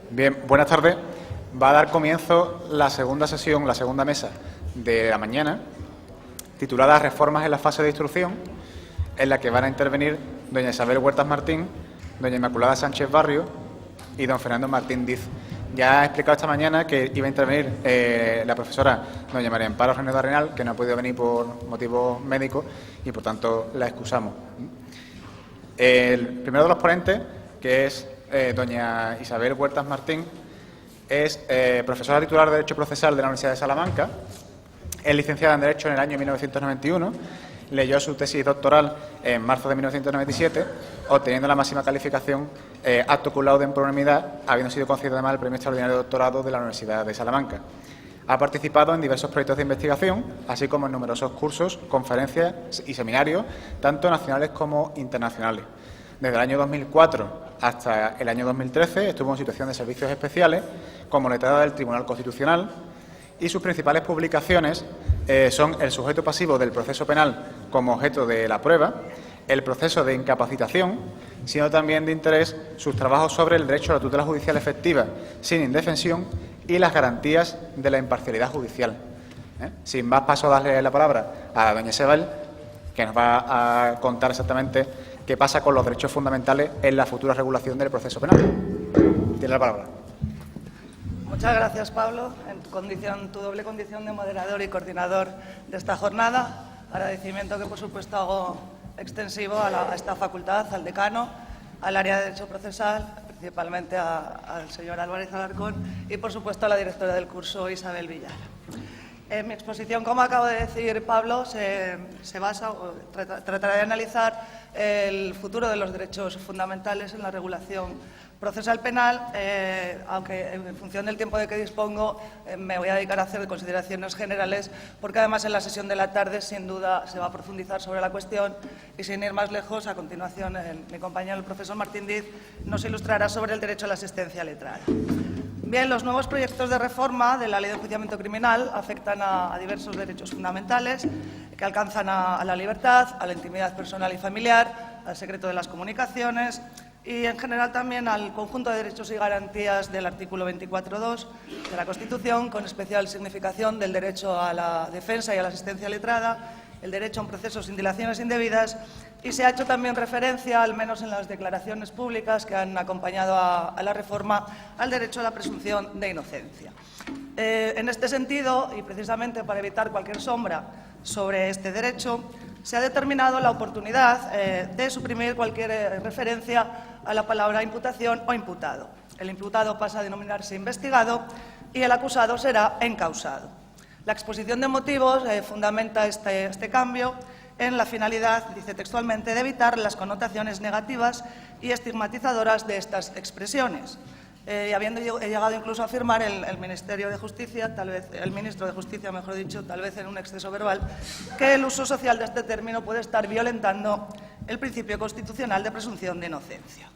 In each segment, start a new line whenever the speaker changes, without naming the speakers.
Bien, buenas tardes. Va a dar comienzo la segunda sesión, la segunda mesa de la mañana, titulada Reformas en la fase de instrucción, en la que van a intervenir doña Isabel Huertas Martín, doña Inmaculada Sánchez Barrio y don Fernando Martín Diz. Ya he explicado esta mañana que iba a intervenir la profesora doña María Amparo Renedo Arenal, que no ha podido venir por motivos médicos y, por tanto, la excusamos. El primero de los ponentes, que es doña Isabel Huertas Martín, es profesora titular de Derecho Procesal de la Universidad de Salamanca, es licenciada en Derecho en el año 1991, leyó su tesis doctoral en marzo de 1997, obteniendo la máxima calificación acto cum laude en unanimidad, habiendo sido concedido además el Premio Extraordinario de Doctorado de la Universidad de Salamanca. Ha participado en diversos proyectos de investigación, así como en numerosos cursos, conferencias y seminarios, tanto nacionales como internacionales. Desde el año 2004 hasta el año 2013 estuvo en situación de servicios especiales como letrada del Tribunal Constitucional y sus principales publicaciones son el sujeto pasivo del proceso penal como objeto de la prueba, el proceso de incapacitación, siendo también de interés sus trabajos sobre el derecho a la tutela judicial efectiva sin indefensión y las garantías de la imparcialidad judicial. Sin más, paso a darle la palabra a doña Isabel, que nos va a contar exactamente qué pasa con los derechos fundamentales en la futura regulación del proceso penal. Tiene la palabra.
Muchas gracias, Pablo. En tu doble condición de moderador y coordinador de esta jornada, agradecimiento que, por supuesto, hago extensivo a esta facultad, al decano, al área de Derecho Procesal, principalmente al señor Álvarez Alarcón y, por supuesto, a la directora del curso, Isabel Villar. Mi exposición, como acaba de decir Pablo, tratará de analizar el futuro de los derechos fundamentales en la regulación procesal penal, aunque en función del tiempo de que dispongo me voy a dedicar a hacer consideraciones generales, porque además en la sesión de la tarde sin duda se va a profundizar sobre la cuestión y, sin ir más lejos, a continuación mi compañero el profesor Martín Diz nos ilustrará sobre el derecho a la asistencia letrada. Bien, los nuevos proyectos de reforma de la Ley de Enjuiciamiento Criminal afectan a diversos derechos fundamentales que alcanzan a la libertad, a la intimidad personal y familiar, al secreto de las comunicaciones y, en general, también al conjunto de derechos y garantías del artículo 24.2 de la Constitución, con especial significación del derecho a la defensa y a la asistencia letrada, el derecho a un proceso sin dilaciones indebidas, y se ha hecho también referencia, al menos en las declaraciones públicas que han acompañado a la reforma, al derecho a la presunción de inocencia. En este sentido, y precisamente para evitar cualquier sombra sobre este derecho, se ha determinado la oportunidad de suprimir cualquier referencia a la palabra imputación o imputado. El imputado pasa a denominarse investigado y el acusado será encausado. La exposición de motivos fundamenta este cambio en la finalidad, dice textualmente, de evitar las connotaciones negativas y estigmatizadoras de estas expresiones. Y habiendo llegado incluso a afirmar el Ministerio de Justicia, el Ministro de Justicia, mejor dicho, tal vez en un exceso verbal, que el uso social de este término puede estar violentando el principio constitucional de presunción de inocencia.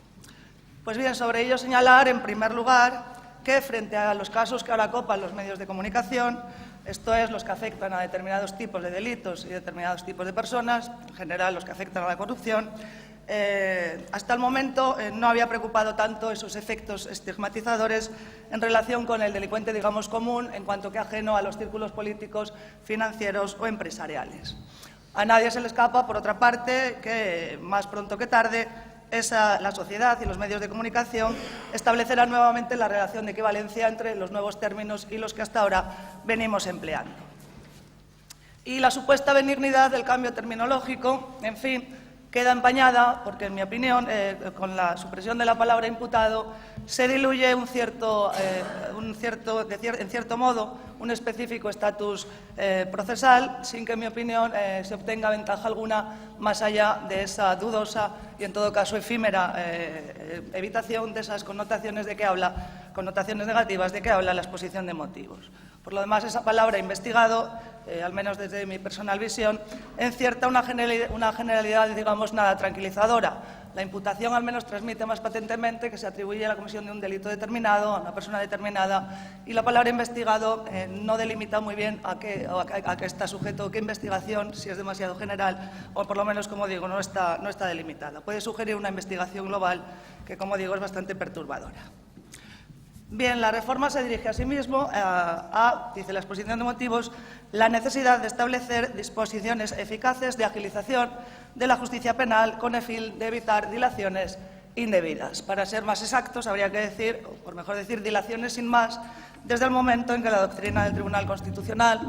Pues bien, sobre ello señalar, en primer lugar, que frente a los casos que ahora copan los medios de comunicación, esto es, los que afectan a determinados tipos de delitos y determinados tipos de personas, en general los que afectan a la corrupción, hasta el momento no había preocupado tanto esos efectos estigmatizadores en relación con el delincuente, digamos, común, en cuanto que ajeno a los círculos políticos, financieros o empresariales. A nadie se le escapa, por otra parte, que más pronto que tarde la sociedad y los medios de comunicación establecerán nuevamente la relación de equivalencia entre los nuevos términos y los que hasta ahora venimos empleando. Y la supuesta benignidad del cambio terminológico, en fin, queda empañada porque, en mi opinión, con la supresión de la palabra imputado se diluye en cierto modo, un específico estatus procesal, sin que, en mi opinión, se obtenga ventaja alguna más allá de esa dudosa y, en todo caso, efímera evitación de esas connotaciones negativas de que habla la exposición de motivos. Por lo demás, esa palabra investigado, al menos desde mi personal visión, encierta una generalidad, digamos, nada tranquilizadora. La imputación al menos transmite más patentemente que se atribuye a la comisión de un delito determinado, a una persona determinada, y la palabra investigado no delimita muy bien a qué está sujeto, qué investigación, si es demasiado general, o por lo menos, como digo, no está delimitada. Puede sugerir una investigación global que, como digo, es bastante perturbadora. Bien, la reforma se dirige asimismo dice la exposición de motivos, la necesidad de establecer disposiciones eficaces de agilización de la justicia penal con el fin de evitar dilaciones indebidas. Para ser más exactos, habría que decir, o por mejor decir, dilaciones sin más, desde el momento en que la doctrina del Tribunal Constitucional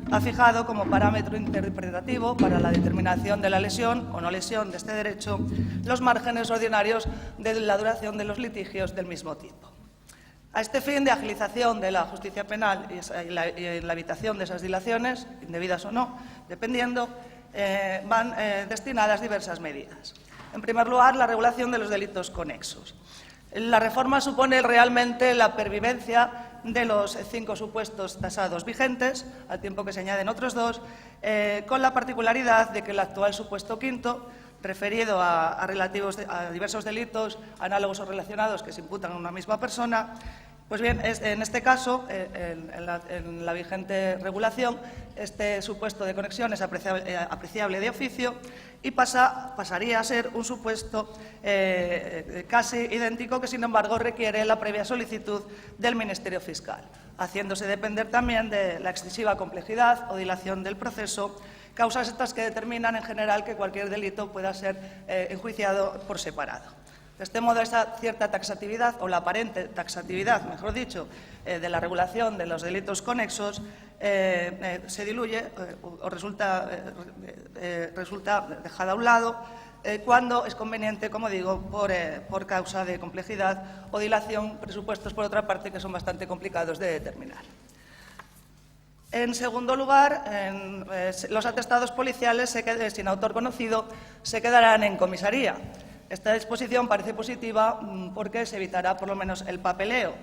ha fijado como parámetro interpretativo para la determinación de la lesión o no lesión de este derecho los márgenes ordinarios de la duración de los litigios del mismo tipo. A este fin de agilización de la justicia penal y la evitación de esas dilaciones, indebidas o no, dependiendo, van destinadas diversas medidas. En primer lugar, la regulación de los delitos conexos. La reforma supone realmente la pervivencia de los 5 supuestos tasados vigentes, al tiempo que se añaden otros 2, con la particularidad de que el actual supuesto quinto, referido a diversos delitos análogos o relacionados que se imputan a una misma persona, pues bien, en este caso, en la vigente regulación, este supuesto de conexión es apreciable de oficio y pasaría a ser un supuesto casi idéntico que, sin embargo, requiere la previa solicitud del Ministerio Fiscal, haciéndose depender también de la excesiva complejidad o dilación del proceso, causas estas que determinan en general que cualquier delito pueda ser enjuiciado por separado. De este modo, esa cierta taxatividad, o la aparente taxatividad, mejor dicho, de la regulación de los delitos conexos se diluye o resulta dejada a un lado cuando es conveniente, como digo, por causa de complejidad o dilación, presupuestos, por otra parte, que son bastante complicados de determinar. En segundo lugar, los atestados policiales sin autor conocido se quedarán en comisaría. Esta disposición parece positiva porque se evitará por lo menos el papeleo,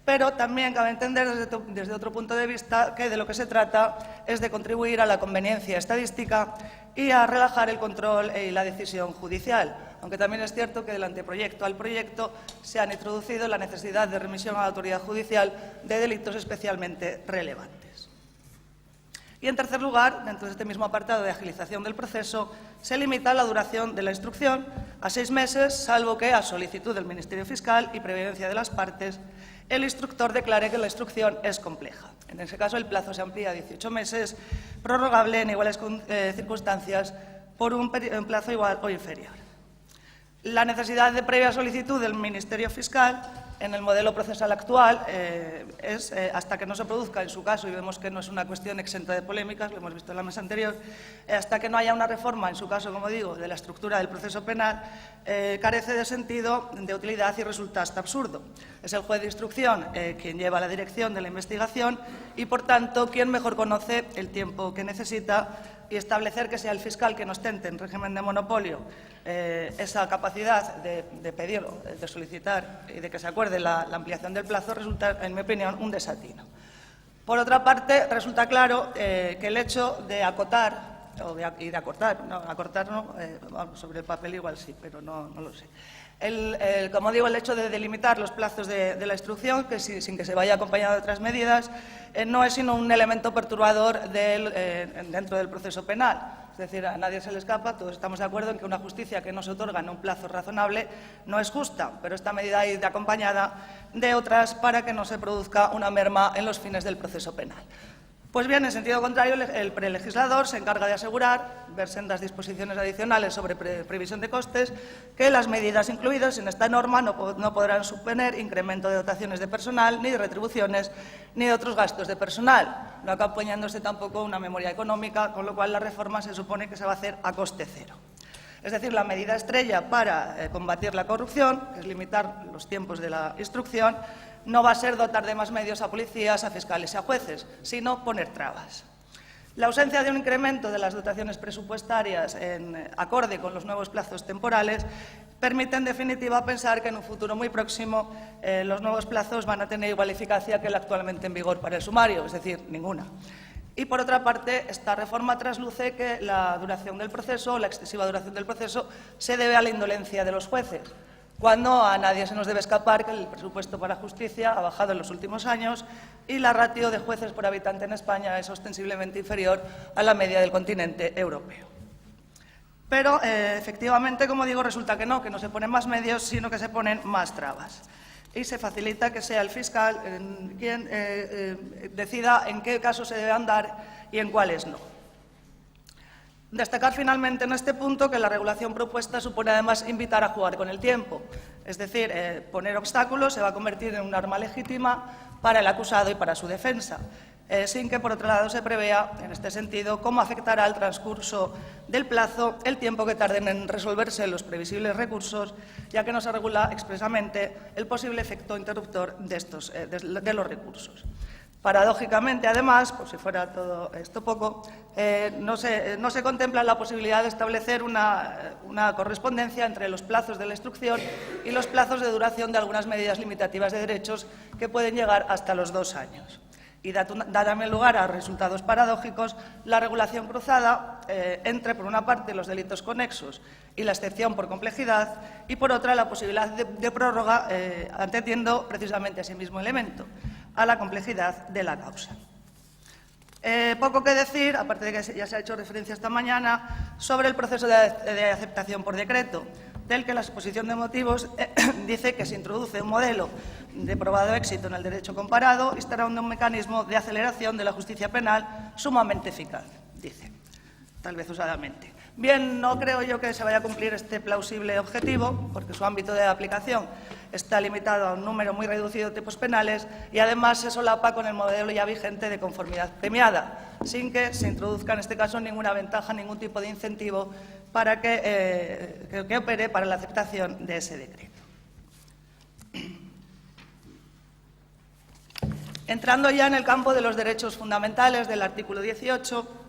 pero también cabe entender desde otro punto de vista que de lo que se trata es de contribuir a la conveniencia estadística y a relajar el control y la decisión judicial, aunque también es cierto que del anteproyecto al proyecto se han introducido la necesidad de remisión a la autoridad judicial de delitos especialmente relevantes. Y, en tercer lugar, dentro de este mismo apartado de agilización del proceso, se limita la duración de la instrucción a 6 meses, salvo que, a solicitud del Ministerio Fiscal y previdencia de las partes, el instructor declare que la instrucción es compleja. En ese caso, el plazo se amplía a 18 meses, prorrogable en iguales circunstancias por un plazo igual o inferior. La necesidad de previa solicitud del Ministerio Fiscal en el modelo procesal actual es, hasta que no se produzca, en su caso, y vemos que no es una cuestión exenta de polémicas, lo hemos visto en la mesa anterior, hasta que no haya una reforma, en su caso, como digo, de la estructura del proceso penal, carece de sentido, de utilidad y resulta hasta absurdo. Es el juez de instrucción quien lleva la dirección de la investigación y, por tanto, quien mejor conoce el tiempo que necesita, y establecer que sea el fiscal quien ostente en régimen de monopolio esa capacidad de pedir, de solicitar y de que se acuerde la ampliación del plazo resulta, en mi opinión, un desatino. Por otra parte, resulta claro que el hecho de acotar, acortar no, sobre el papel igual sí, pero no lo sé. Como digo, el hecho de delimitar los plazos de la instrucción, que sin que se vaya acompañado de otras medidas, no es sino un elemento perturbador dentro del proceso penal. Es decir, a nadie se le escapa, todos estamos de acuerdo en que una justicia que no se otorga en un plazo razonable no es justa, pero esta medida ha ido acompañada de otras para que no se produzca una merma en los fines del proceso penal. Pues bien, en sentido contrario, el prelegislador se encarga de asegurar, ver sendas disposiciones adicionales sobre previsión de costes, que las medidas incluidas en esta norma no podrán suponer incremento de dotaciones de personal, ni de retribuciones, ni de otros gastos de personal, no acompañándose tampoco una memoria económica, con lo cual la reforma se supone que se va a hacer a coste cero. Es decir, la medida estrella para combatir la corrupción, que es limitar los tiempos de la instrucción, no va a ser dotar de más medios a policías, a fiscales y a jueces, sino poner trabas. La ausencia de un incremento de las dotaciones presupuestarias en acorde con los nuevos plazos temporales permite, en definitiva, pensar que en un futuro muy próximo los nuevos plazos van a tener igual eficacia que el actualmente en vigor para el sumario, es decir, ninguna. Y, por otra parte, esta reforma trasluce que la duración del proceso, la excesiva duración del proceso, se debe a la indolencia de los jueces, cuando a nadie se nos debe escapar que el presupuesto para justicia ha bajado en los últimos años y la ratio de jueces por habitante en España es ostensiblemente inferior a la media del continente europeo. Pero, efectivamente, como digo, resulta que no se ponen más medios, sino que se ponen más trabas. y se facilita que sea el fiscal quien decida en qué casos se deben dar y en cuáles no. Destacar finalmente en este punto que la regulación propuesta supone además invitar a jugar con el tiempo, es decir, poner obstáculos se va a convertir en un arma legítima para el acusado y para su defensa, sin que, por otro lado, se prevea, en este sentido, cómo afectará al transcurso del plazo el tiempo que tarden en resolverse los previsibles recursos, ya que no se regula expresamente el posible efecto interruptor de los recursos. Paradójicamente, además, por si fuera todo esto poco, no se contempla la posibilidad de establecer una correspondencia entre los plazos de la instrucción y los plazos de duración de algunas medidas limitativas de derechos que pueden llegar hasta los 2 años. Y da también lugar a resultados paradójicos la regulación cruzada entre, por una parte, los delitos conexos y la excepción por complejidad, y, por otra, la posibilidad de prórroga, atendiendo precisamente a ese mismo elemento, a la complejidad de la causa. Poco que decir, aparte de que ya se ha hecho referencia esta mañana, sobre el proceso de aceptación por decreto, del que la exposición de motivos dice que se introduce un modelo de probado éxito en el derecho comparado y estará un mecanismo de aceleración de la justicia penal sumamente eficaz, dice, tal vez usadamente. Bien, no creo yo que se vaya a cumplir este plausible objetivo, porque su ámbito de aplicación está limitado a un número muy reducido de tipos penales y además se solapa con el modelo ya vigente de conformidad premiada, sin que se introduzca en este caso ninguna ventaja, ningún tipo de incentivo para que opere para la aceptación de ese decreto. Entrando ya en el campo de los derechos fundamentales del artículo 18,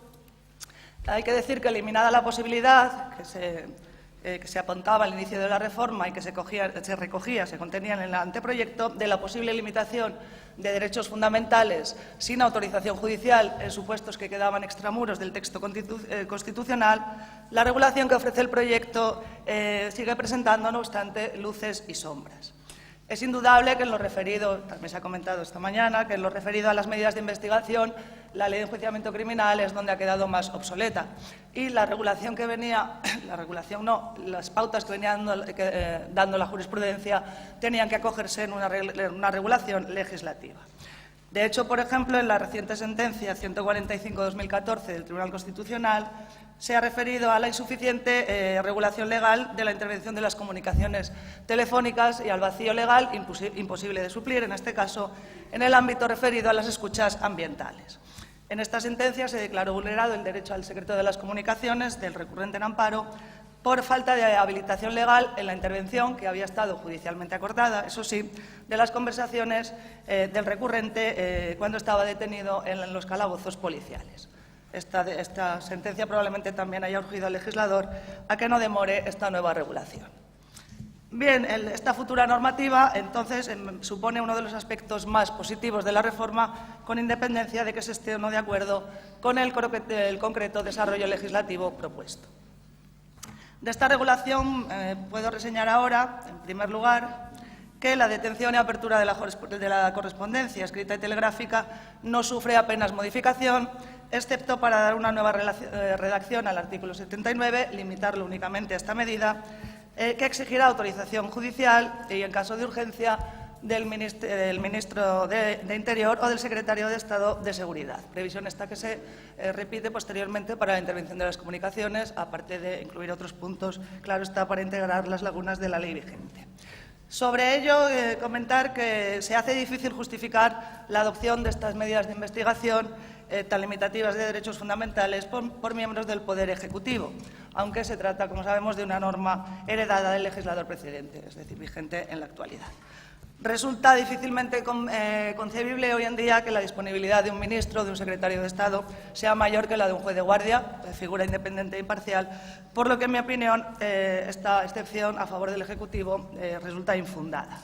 hay que decir que, eliminada la posibilidad que se apuntaba al inicio de la reforma y que se contenía en el anteproyecto, de la posible limitación de derechos fundamentales sin autorización judicial en supuestos que quedaban extramuros del texto constitucional, la regulación que ofrece el proyecto sigue presentando, no obstante, luces y sombras. Es indudable que en lo referido, también se ha comentado esta mañana, que en lo referido a las medidas de investigación, la ley de enjuiciamiento criminal es donde ha quedado más obsoleta. Y la regulación que venía, las pautas que venía dando la jurisprudencia tenían que acogerse en una regulación legislativa. De hecho, por ejemplo, en la reciente sentencia 145/2014 del Tribunal Constitucional se ha referido a la insuficiente regulación legal de la intervención de las comunicaciones telefónicas y al vacío legal imposible de suplir, en este caso, en el ámbito referido a las escuchas ambientales. En esta sentencia se declaró vulnerado el derecho al secreto de las comunicaciones del recurrente en amparo por falta de habilitación legal en la intervención, que había estado judicialmente acordada, eso sí, de las conversaciones del recurrente cuando estaba detenido en los calabozos policiales. Esta sentencia probablemente también haya urgido al legislador a que no demore esta nueva regulación. Bien, esta futura normativa, entonces, supone uno de los aspectos más positivos de la reforma, con independencia de que se esté o no de acuerdo con el concreto desarrollo legislativo propuesto. De esta regulación puedo reseñar ahora, en primer lugar, que la detención y apertura de la correspondencia escrita y telegráfica no sufre apenas modificación, excepto para dar una nueva redacción al artículo 79, limitarlo únicamente a esta medida, que exigirá autorización judicial y, en caso de urgencia, del Ministro de Interior o del Secretario de Estado de Seguridad. Previsión esta que se repite posteriormente para la intervención de las comunicaciones, aparte de incluir otros puntos, claro está, para integrar las lagunas de la ley vigente. Sobre ello, comentar que se hace difícil justificar la adopción de estas medidas de investigación tan limitativas de derechos fundamentales por miembros del Poder Ejecutivo, aunque se trata, como sabemos, de una norma heredada del legislador precedente, es decir, vigente en la actualidad. Resulta difícilmente concebible hoy en día que la disponibilidad de un ministro o de un secretario de Estado sea mayor que la de un juez de guardia, figura independiente e imparcial, por lo que, en mi opinión, esta excepción a favor del Ejecutivo resulta infundada.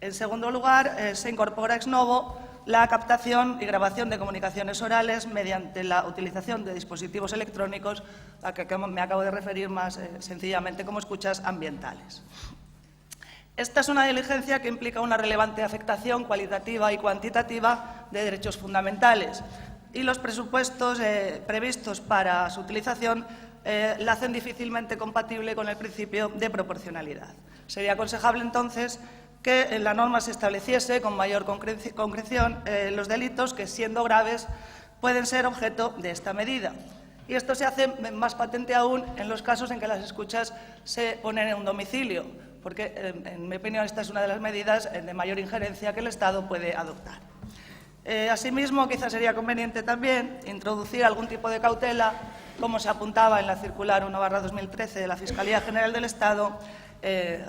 En segundo lugar, se incorpora ex novo la captación y grabación de comunicaciones orales mediante la utilización de dispositivos electrónicos, a que me acabo de referir más sencillamente como escuchas ambientales. Esta es una diligencia que implica una relevante afectación cualitativa y cuantitativa de derechos fundamentales, y los presupuestos previstos para su utilización la hacen difícilmente compatible con el principio de proporcionalidad. Sería aconsejable, entonces, que en la norma se estableciese con mayor concreción los delitos que, siendo graves, pueden ser objeto de esta medida. Y esto se hace más patente aún en los casos en que las escuchas se ponen en un domicilio, porque, en mi opinión, esta es una de las medidas de mayor injerencia que el Estado puede adoptar. Asimismo, quizás sería conveniente también introducir algún tipo de cautela, como se apuntaba en la circular 1/2013 de la Fiscalía General del Estado,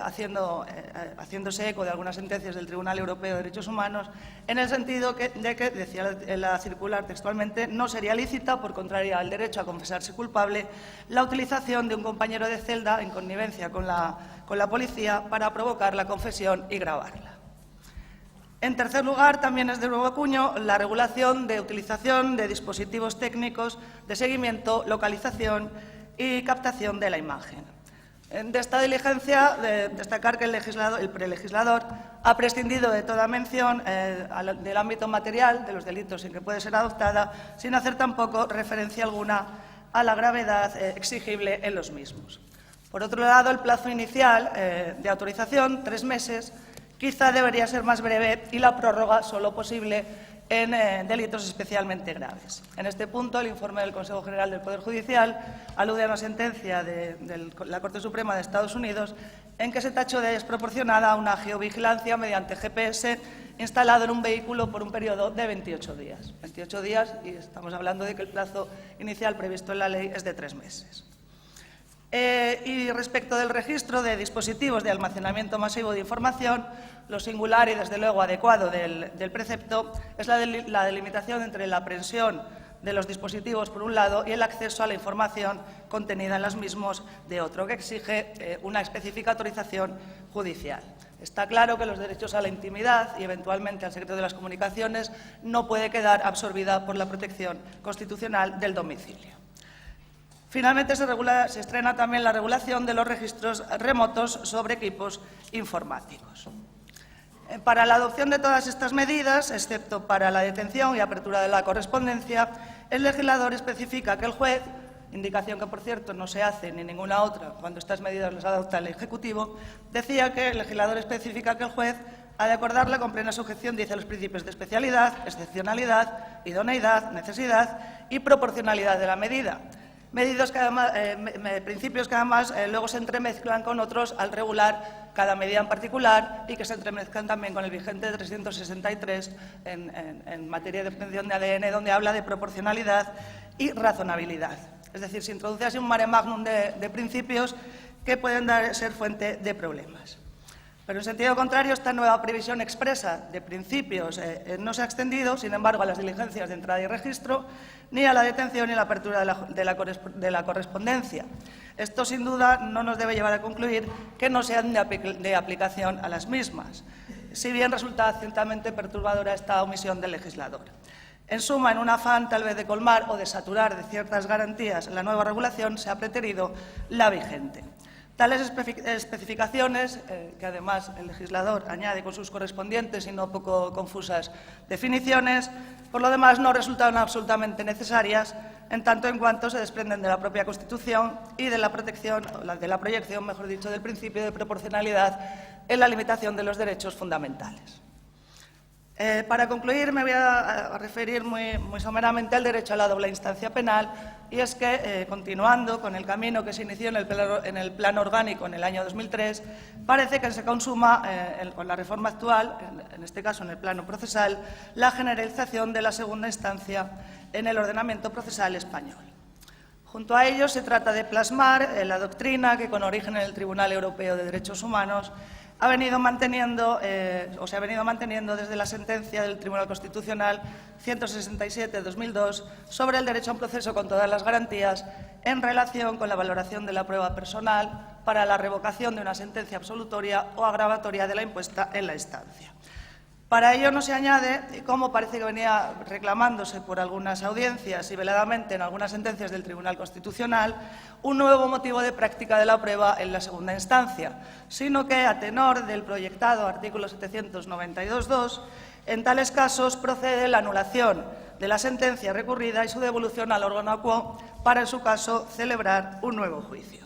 haciéndose eco de algunas sentencias del Tribunal Europeo de Derechos Humanos, en el sentido de que, decía la circular textualmente, no sería lícita, por contraria al derecho a confesarse culpable, la utilización de un compañero de celda en connivencia con la policía para provocar la confesión y grabarla. En tercer lugar, también es de nuevo cuño la regulación de utilización de dispositivos técnicos de seguimiento, localización y captación de la imagen. De esta diligencia, destacar que el prelegislador ha prescindido de toda mención del ámbito material de los delitos en que puede ser adoptada, sin hacer tampoco referencia alguna a la gravedad exigible en los mismos. Por otro lado, el plazo inicial de autorización, 3 meses, quizá debería ser más breve y la prórroga solo posible en delitos especialmente graves. En este punto, el informe del Consejo General del Poder Judicial alude a una sentencia de la Corte Suprema de Estados Unidos en que se tachó de desproporcionada una geovigilancia mediante GPS instalado en un vehículo por un periodo de 28 días. 28 días, y estamos hablando de que el plazo inicial previsto en la ley es de 3 meses. Y respecto del registro de dispositivos de almacenamiento masivo de información, lo singular y, desde luego, adecuado del precepto es la delimitación entre la aprehensión de los dispositivos, por un lado, y el acceso a la información contenida en los mismos, de otro, que exige una específica autorización judicial. Está claro que los derechos a la intimidad y, eventualmente, al secreto de las comunicaciones no puede quedar absorbida por la protección constitucional del domicilio. Finalmente, se estrena también la regulación de los registros remotos sobre equipos informáticos. Para la adopción de todas estas medidas, excepto para la detención y apertura de la correspondencia, el legislador especifica que el juez, indicación que, por cierto, no se hace ni ninguna otra cuando estas medidas las adopta el Ejecutivo, decía que el legislador especifica que el juez ha de acordarla con plena sujeción, dice, a los principios de especialidad, excepcionalidad, idoneidad, necesidad y proporcionalidad de la medida. Principios que además luego se entremezclan con otros al regular cada medida en particular y que se entremezclan también con el vigente 363 en materia de obtención de ADN, donde habla de proporcionalidad y razonabilidad. Es decir, se introduce así un mare magnum de principios que pueden ser fuente de problemas. Pero, en sentido contrario, esta nueva previsión expresa de principios no se ha extendido, sin embargo, a las diligencias de entrada y registro, ni a la detención ni a la apertura de la correspondencia. Esto, sin duda, no nos debe llevar a concluir que no sean de aplicación a las mismas, si bien resulta ciertamente perturbadora esta omisión del legislador. En suma, en un afán tal vez de colmar o de saturar de ciertas garantías la nueva regulación, se ha preterido la vigente. Tales especificaciones, que además el legislador añade con sus correspondientes y no poco confusas definiciones, por lo demás no resultan absolutamente necesarias, en tanto en cuanto se desprenden de la propia Constitución y de la proyección, mejor dicho, del principio de proporcionalidad en la limitación de los derechos fundamentales. Para concluir, me voy a referir muy someramente al derecho a la doble instancia penal, y es que, continuando con el camino que se inició en el Plan Orgánico en el año 2003, parece que se consuma, con la reforma actual, en este caso en el plano procesal, la generalización de la segunda instancia en el ordenamiento procesal español. Junto a ello, se trata de plasmar la doctrina que, con origen en el Tribunal Europeo de Derechos Humanos, se ha venido manteniendo desde la sentencia del Tribunal Constitucional 167/2002 sobre el derecho a un proceso con todas las garantías en relación con la valoración de la prueba personal para la revocación de una sentencia absolutoria o agravatoria de la impuesta en la instancia. Para ello no se añade, como parece que venía reclamándose por algunas audiencias y veladamente en algunas sentencias del Tribunal Constitucional, un nuevo motivo de práctica de la prueba en la segunda instancia, sino que, a tenor del proyectado artículo 792.2, en tales casos procede la anulación de la sentencia recurrida y su devolución al órgano quo para, en su caso, celebrar un nuevo juicio.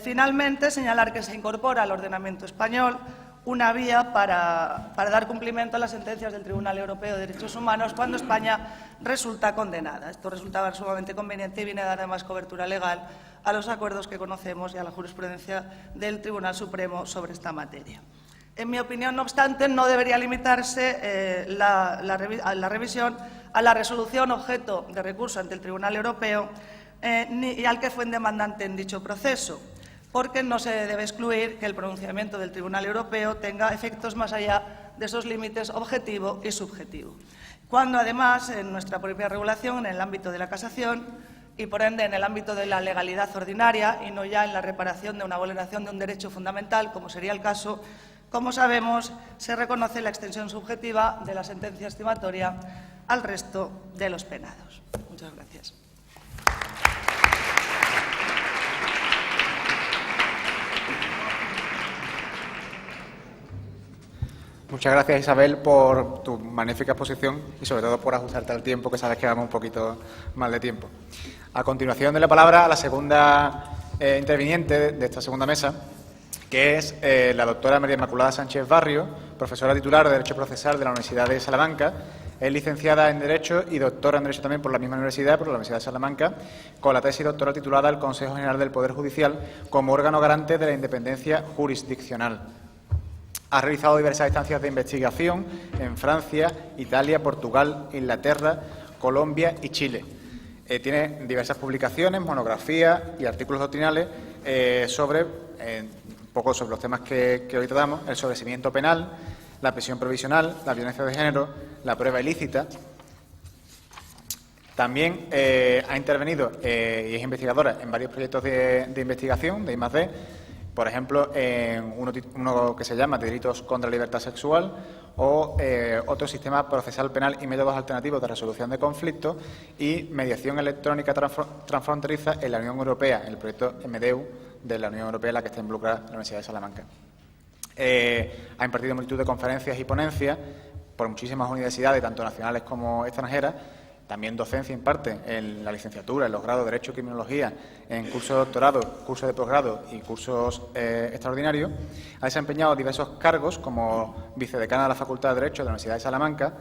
Finalmente, señalar que se incorpora al ordenamiento español una vía para dar cumplimiento a las sentencias del Tribunal Europeo de Derechos Humanos cuando España resulta condenada. Esto resultaba sumamente conveniente y viene a dar además cobertura legal a los acuerdos que conocemos y a la jurisprudencia del Tribunal Supremo sobre esta materia. En mi opinión, no obstante, no debería limitarse la revisión a la resolución objeto de recurso ante el Tribunal Europeo y al que fue demandante en dicho proceso, porque no se debe excluir que el pronunciamiento del Tribunal Europeo tenga efectos más allá de esos límites objetivo y subjetivo. Cuando, además, en nuestra propia regulación, en el ámbito de la casación y, por ende, en el ámbito de la legalidad ordinaria y no ya en la reparación de una vulneración de un derecho fundamental, como sería el caso, como sabemos, se reconoce la extensión subjetiva de la sentencia estimatoria al resto de los penados. Muchas gracias.
Muchas gracias, Isabel, por tu magnífica exposición y, sobre todo, por ajustarte al tiempo, que sabes que vamos un poquito mal de tiempo. A continuación de la palabra a la segunda interviniente de esta segunda mesa, que es la doctora María Inmaculada Sánchez Barrio, profesora titular de Derecho Procesal de la Universidad de Salamanca. Es licenciada en Derecho y doctora en Derecho también por la misma universidad, por la Universidad de Salamanca, con la tesis doctoral titulada El Consejo General del Poder Judicial como órgano garante de la independencia jurisdiccional. Ha realizado diversas instancias de investigación en Francia, Italia, Portugal, Inglaterra, Colombia y Chile. Tiene diversas publicaciones, monografías y artículos doctrinales sobre un poco sobre los temas que hoy tratamos: el sobreseimiento penal, la prisión provisional, la violencia de género, la prueba ilícita. También ha intervenido y es investigadora en varios proyectos de investigación de I+D, por ejemplo, en uno que se llama Delitos contra la Libertad Sexual o otro sistema procesal penal y métodos alternativos de resolución de conflictos y mediación electrónica transfronteriza en la Unión Europea, en el proyecto MEDEU de la Unión Europea, en la que está involucrada la Universidad de Salamanca. Ha impartido multitud de conferencias y ponencias por muchísimas universidades, tanto nacionales como extranjeras. También docencia imparte en la licenciatura, en los grados de Derecho y Criminología, en cursos de doctorado, cursos de posgrado y cursos extraordinarios. Ha desempeñado diversos cargos como vicedecana de la Facultad de Derecho de la Universidad de Salamanca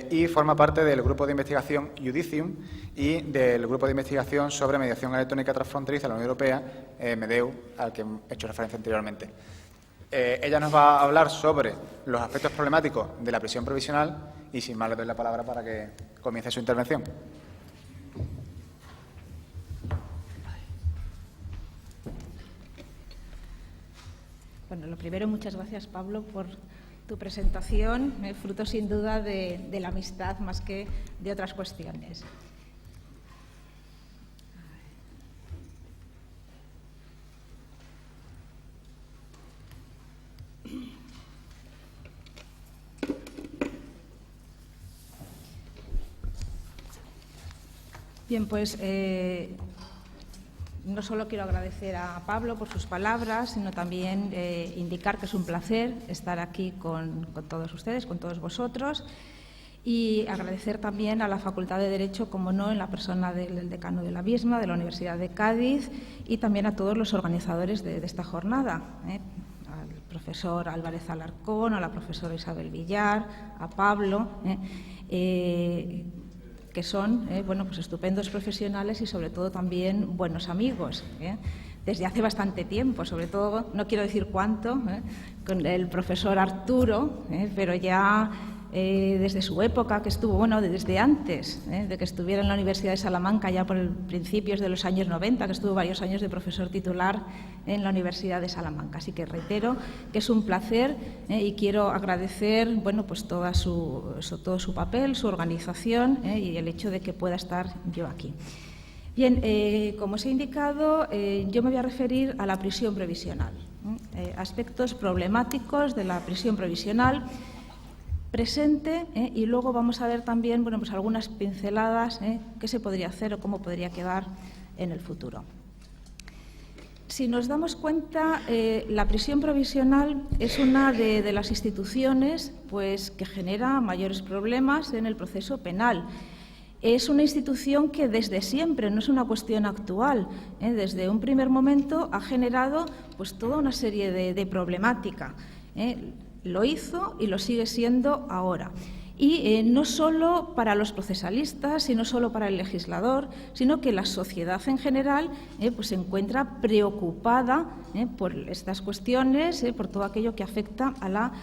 y forma parte del grupo de investigación Judicium y del grupo de investigación sobre mediación electrónica transfronteriza de la Unión Europea, MEDEU, al que he hecho referencia anteriormente. Ella nos va a hablar sobre los aspectos problemáticos de la prisión provisional y, sin más, le doy la palabra para que comience su intervención.
Bueno, lo primero, muchas gracias, Pablo, por tu presentación, fruto sin duda de la amistad más que de otras cuestiones. Bien, pues no solo quiero agradecer a Pablo por sus palabras, sino también indicar que es un placer estar aquí con todos ustedes, con todos vosotros, y agradecer también a la Facultad de Derecho, como no, en la persona del decano de la misma, de la Universidad de Cádiz, y también a todos los organizadores de esta jornada, al profesor Álvarez Alarcón, a la profesora Isabel Villar, a Pablo, que son bueno, pues estupendos profesionales y, sobre todo, también buenos amigos, desde hace bastante tiempo, sobre todo, no quiero decir cuánto, con el profesor Arturo, pero ya desde su época, que estuvo, bueno, desde antes de que estuviera en la Universidad de Salamanca, ya por principios de los años 90, que estuvo varios años de profesor titular en la Universidad de Salamanca. Así que reitero que es un placer y quiero agradecer, bueno, pues todo su papel, su organización y el hecho de que pueda estar yo aquí. Bien, como os he indicado, yo me voy a referir a la prisión provisional, aspectos problemáticos de la prisión provisional presente, y luego vamos a ver también, bueno, pues algunas pinceladas, qué se podría hacer o cómo podría quedar en el futuro. Si nos damos cuenta, la prisión provisional es una de las instituciones, pues, que genera mayores problemas en el proceso penal. Es una institución que desde siempre, no es una cuestión actual, desde un primer momento ha generado, pues, toda una serie de problemática. Lo hizo y lo sigue siendo ahora. Y no solo para los procesalistas, y no solo para el legislador, sino que la sociedad en general pues se encuentra preocupada por estas cuestiones, por todo aquello que afecta a la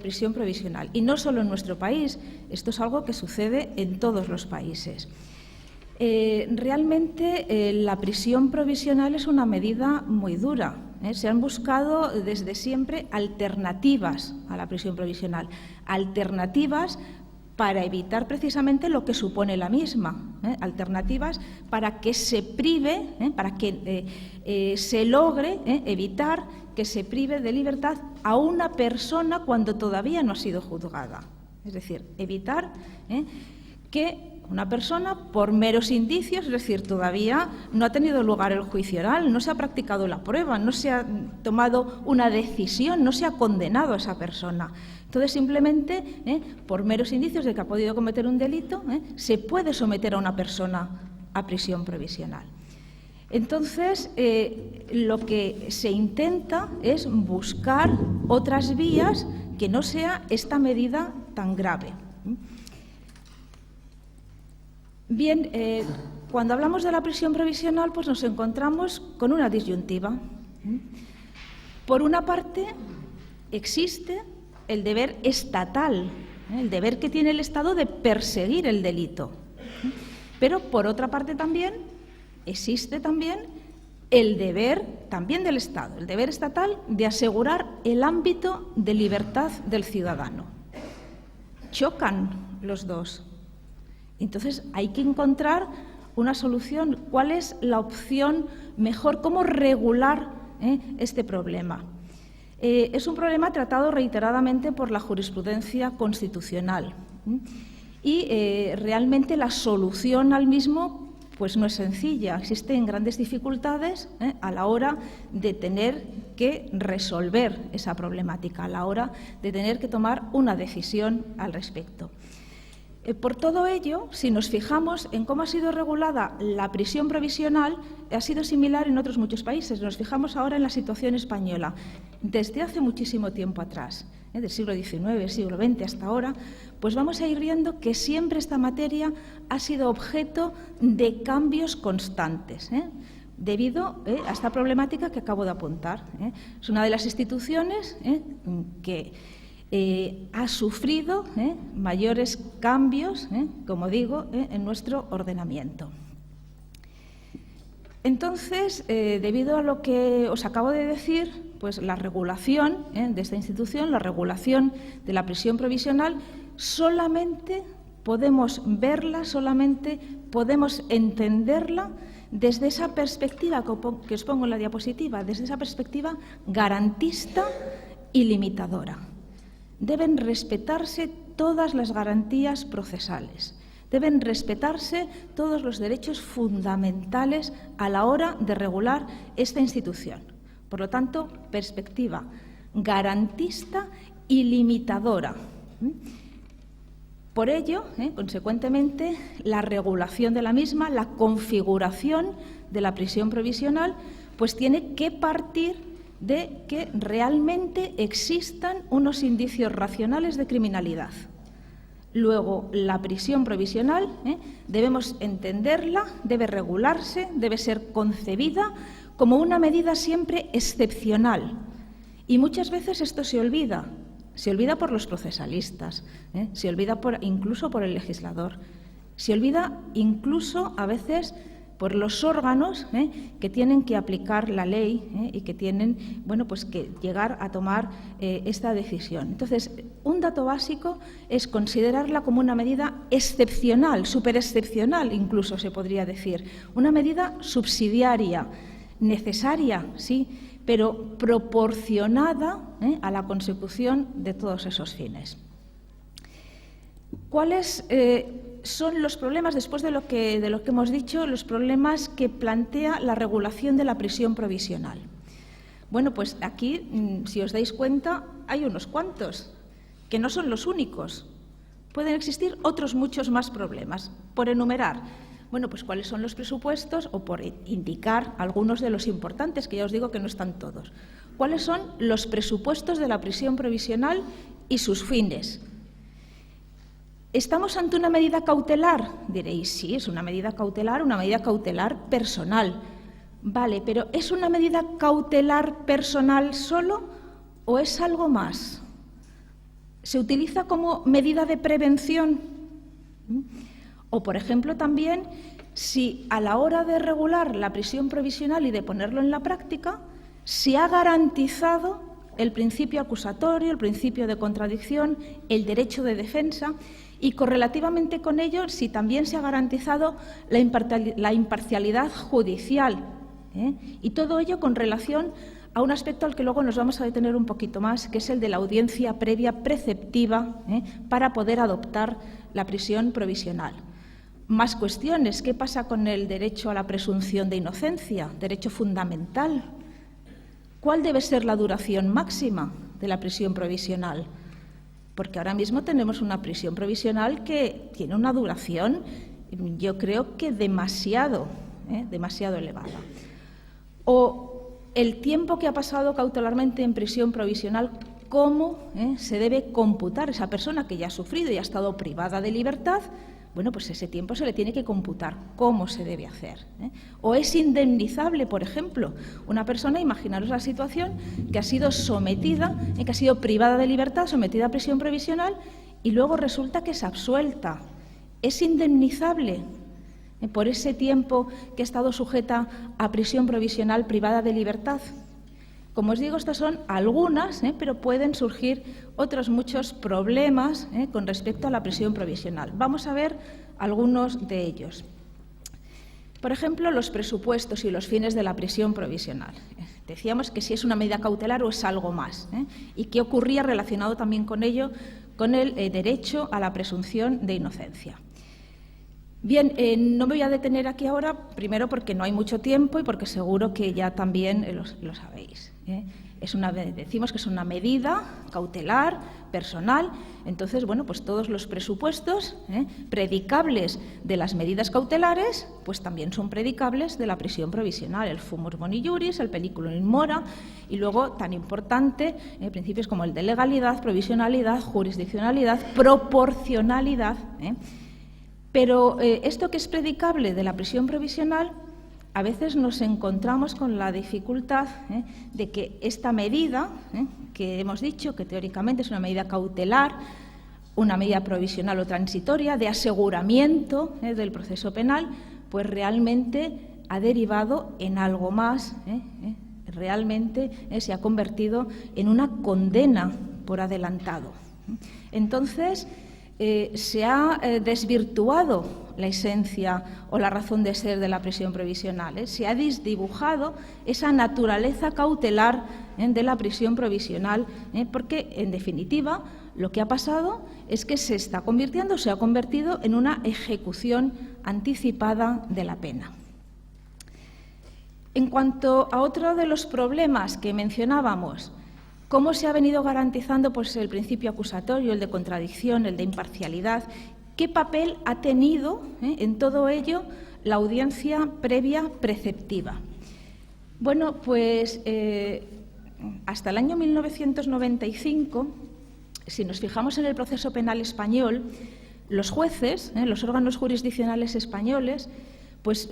prisión provisional. Y no solo en nuestro país, esto es algo que sucede en todos los países. Realmente la prisión provisional es una medida muy dura. Se han buscado desde siempre alternativas a la prisión provisional, alternativas para evitar precisamente lo que supone la misma, alternativas para que se prive, para que se logre evitar que se prive de libertad a una persona cuando todavía no ha sido juzgada. Es decir, evitar que una persona, por meros indicios, es decir, todavía no ha tenido lugar el juicio oral, no se ha practicado la prueba, no se ha tomado una decisión, no se ha condenado a esa persona. Entonces, simplemente, por meros indicios de que ha podido cometer un delito, se puede someter a una persona a prisión provisional. Entonces, lo que se intenta es buscar otras vías que no sea esta medida tan grave. Bien, cuando hablamos de la prisión provisional, pues nos encontramos con una disyuntiva. Por una parte, existe el deber estatal, el deber que tiene el Estado de perseguir el delito. Pero, por otra parte, también existe también el deber también del Estado, el deber estatal de asegurar el ámbito de libertad del ciudadano. Chocan los dos. Entonces, hay que encontrar una solución. ¿Cuál es la opción mejor? ¿Cómo regular este problema? Es un problema tratado reiteradamente por la jurisprudencia constitucional y realmente la solución al mismo pues no es sencilla. Existen grandes dificultades a la hora de tener que resolver esa problemática, a la hora de tener que tomar una decisión al respecto. Por todo ello, si nos fijamos en cómo ha sido regulada la prisión provisional, ha sido similar en otros muchos países. Nos fijamos ahora en la situación española. Desde hace muchísimo tiempo atrás, del siglo XIX, siglo XX hasta ahora, pues vamos a ir viendo que siempre esta materia ha sido objeto de cambios constantes, debido a esta problemática que acabo de apuntar. Es una de las instituciones que ha sufrido mayores cambios, como digo, en nuestro ordenamiento. Entonces, debido a lo que os acabo de decir, pues la regulación de esta institución, la regulación de la prisión provisional, solamente podemos verla, solamente podemos entenderla desde esa perspectiva que os pongo en la diapositiva, desde esa perspectiva garantista y limitadora. Deben respetarse todas las garantías procesales, deben respetarse todos los derechos fundamentales a la hora de regular esta institución. Por lo tanto, perspectiva garantista y limitadora. Por ello, consecuentemente, la regulación de la misma, la configuración de la prisión provisional, pues tiene que partir de que realmente existan unos indicios racionales de criminalidad. Luego, la prisión provisional, debemos entenderla, debe regularse, debe ser concebida como una medida siempre excepcional. Y muchas veces esto se olvida por los procesalistas, se olvida incluso por el legislador, se olvida incluso a veces por los órganos que tienen que aplicar la ley y que tienen pues que llegar a tomar esta decisión. Entonces, un dato básico es considerarla como una medida excepcional, superexcepcional incluso se podría decir, una medida subsidiaria, necesaria, sí, pero proporcionada a la consecución de todos esos fines. ¿Cuáles son los problemas, después de lo que hemos dicho, los problemas que plantea la regulación de la prisión provisional? Bueno, pues aquí, si os dais cuenta, hay unos cuantos, que no son los únicos. Pueden existir otros muchos más problemas. Por enumerar, bueno, pues cuáles son los presupuestos, o por indicar algunos de los importantes, que ya os digo que no están todos. ¿Cuáles son los presupuestos de la prisión provisional y sus fines? ¿Estamos ante una medida cautelar? Diréis, sí, es una medida cautelar personal. Vale, pero ¿es una medida cautelar personal solo o es algo más? ¿Se utiliza como medida de prevención? O, por ejemplo, también, si a la hora de regular la prisión provisional y de ponerlo en la práctica, se ha garantizado el principio acusatorio, el principio de contradicción, el derecho de defensa, y correlativamente con ello, si también se ha garantizado la imparcialidad judicial, y todo ello con relación a un aspecto al que luego nos vamos a detener un poquito más, que es el de la audiencia previa preceptiva para poder adoptar la prisión provisional. Más cuestiones. ¿Qué pasa con el derecho a la presunción de inocencia? Derecho fundamental. ¿Cuál debe ser la duración máxima de la prisión provisional? Porque ahora mismo tenemos una prisión provisional que tiene una duración, yo creo que demasiado elevada. O el tiempo que ha pasado cautelarmente en prisión provisional, ¿cómo se debe computar esa persona que ya ha sufrido y ha estado privada de libertad? Bueno, pues ese tiempo se le tiene que computar. ¿Cómo se debe hacer? ¿O es indemnizable, por ejemplo, una persona, imaginaros la situación, que ha sido sometida, que ha sido privada de libertad, sometida a prisión provisional, y luego resulta que es absuelta? ¿Es indemnizable por ese tiempo que ha estado sujeta a prisión provisional privada de libertad? Como os digo, estas son algunas, pero pueden surgir otros muchos problemas con respecto a la prisión provisional. Vamos a ver algunos de ellos. Por ejemplo, los presupuestos y los fines de la prisión provisional. Decíamos que si es una medida cautelar o es algo más. ¿Y qué ocurría relacionado también con ello, con el derecho a la presunción de inocencia? Bien, no me voy a detener aquí ahora, primero porque no hay mucho tiempo y porque seguro que ya también lo sabéis. Decimos que es una medida cautelar, personal. Entonces, bueno, pues todos los presupuestos predicables de las medidas cautelares, pues también son predicables de la prisión provisional. El fumus boni iuris, el periculum in mora, y luego, tan importante, principios como el de legalidad, provisionalidad, jurisdiccionalidad, proporcionalidad. Pero esto que es predicable de la prisión provisional, a veces nos encontramos con la dificultad de que esta medida, que hemos dicho que teóricamente es una medida cautelar, una medida provisional o transitoria, de aseguramiento del proceso penal, pues realmente ha derivado en algo más, realmente se ha convertido en una condena por adelantado. Entonces, se ha desvirtuado la esencia o la razón de ser de la prisión provisional, se ha desdibujado esa naturaleza cautelar de la prisión provisional, porque, en definitiva, lo que ha pasado es que se ha convertido en una ejecución anticipada de la pena. En cuanto a otro de los problemas que mencionábamos, ¿cómo se ha venido garantizando pues, el principio acusatorio, el de contradicción, el de imparcialidad? ¿Qué papel ha tenido en todo ello la audiencia previa preceptiva? Bueno, pues hasta el año 1995, si nos fijamos en el proceso penal español, los jueces, los órganos jurisdiccionales españoles, pues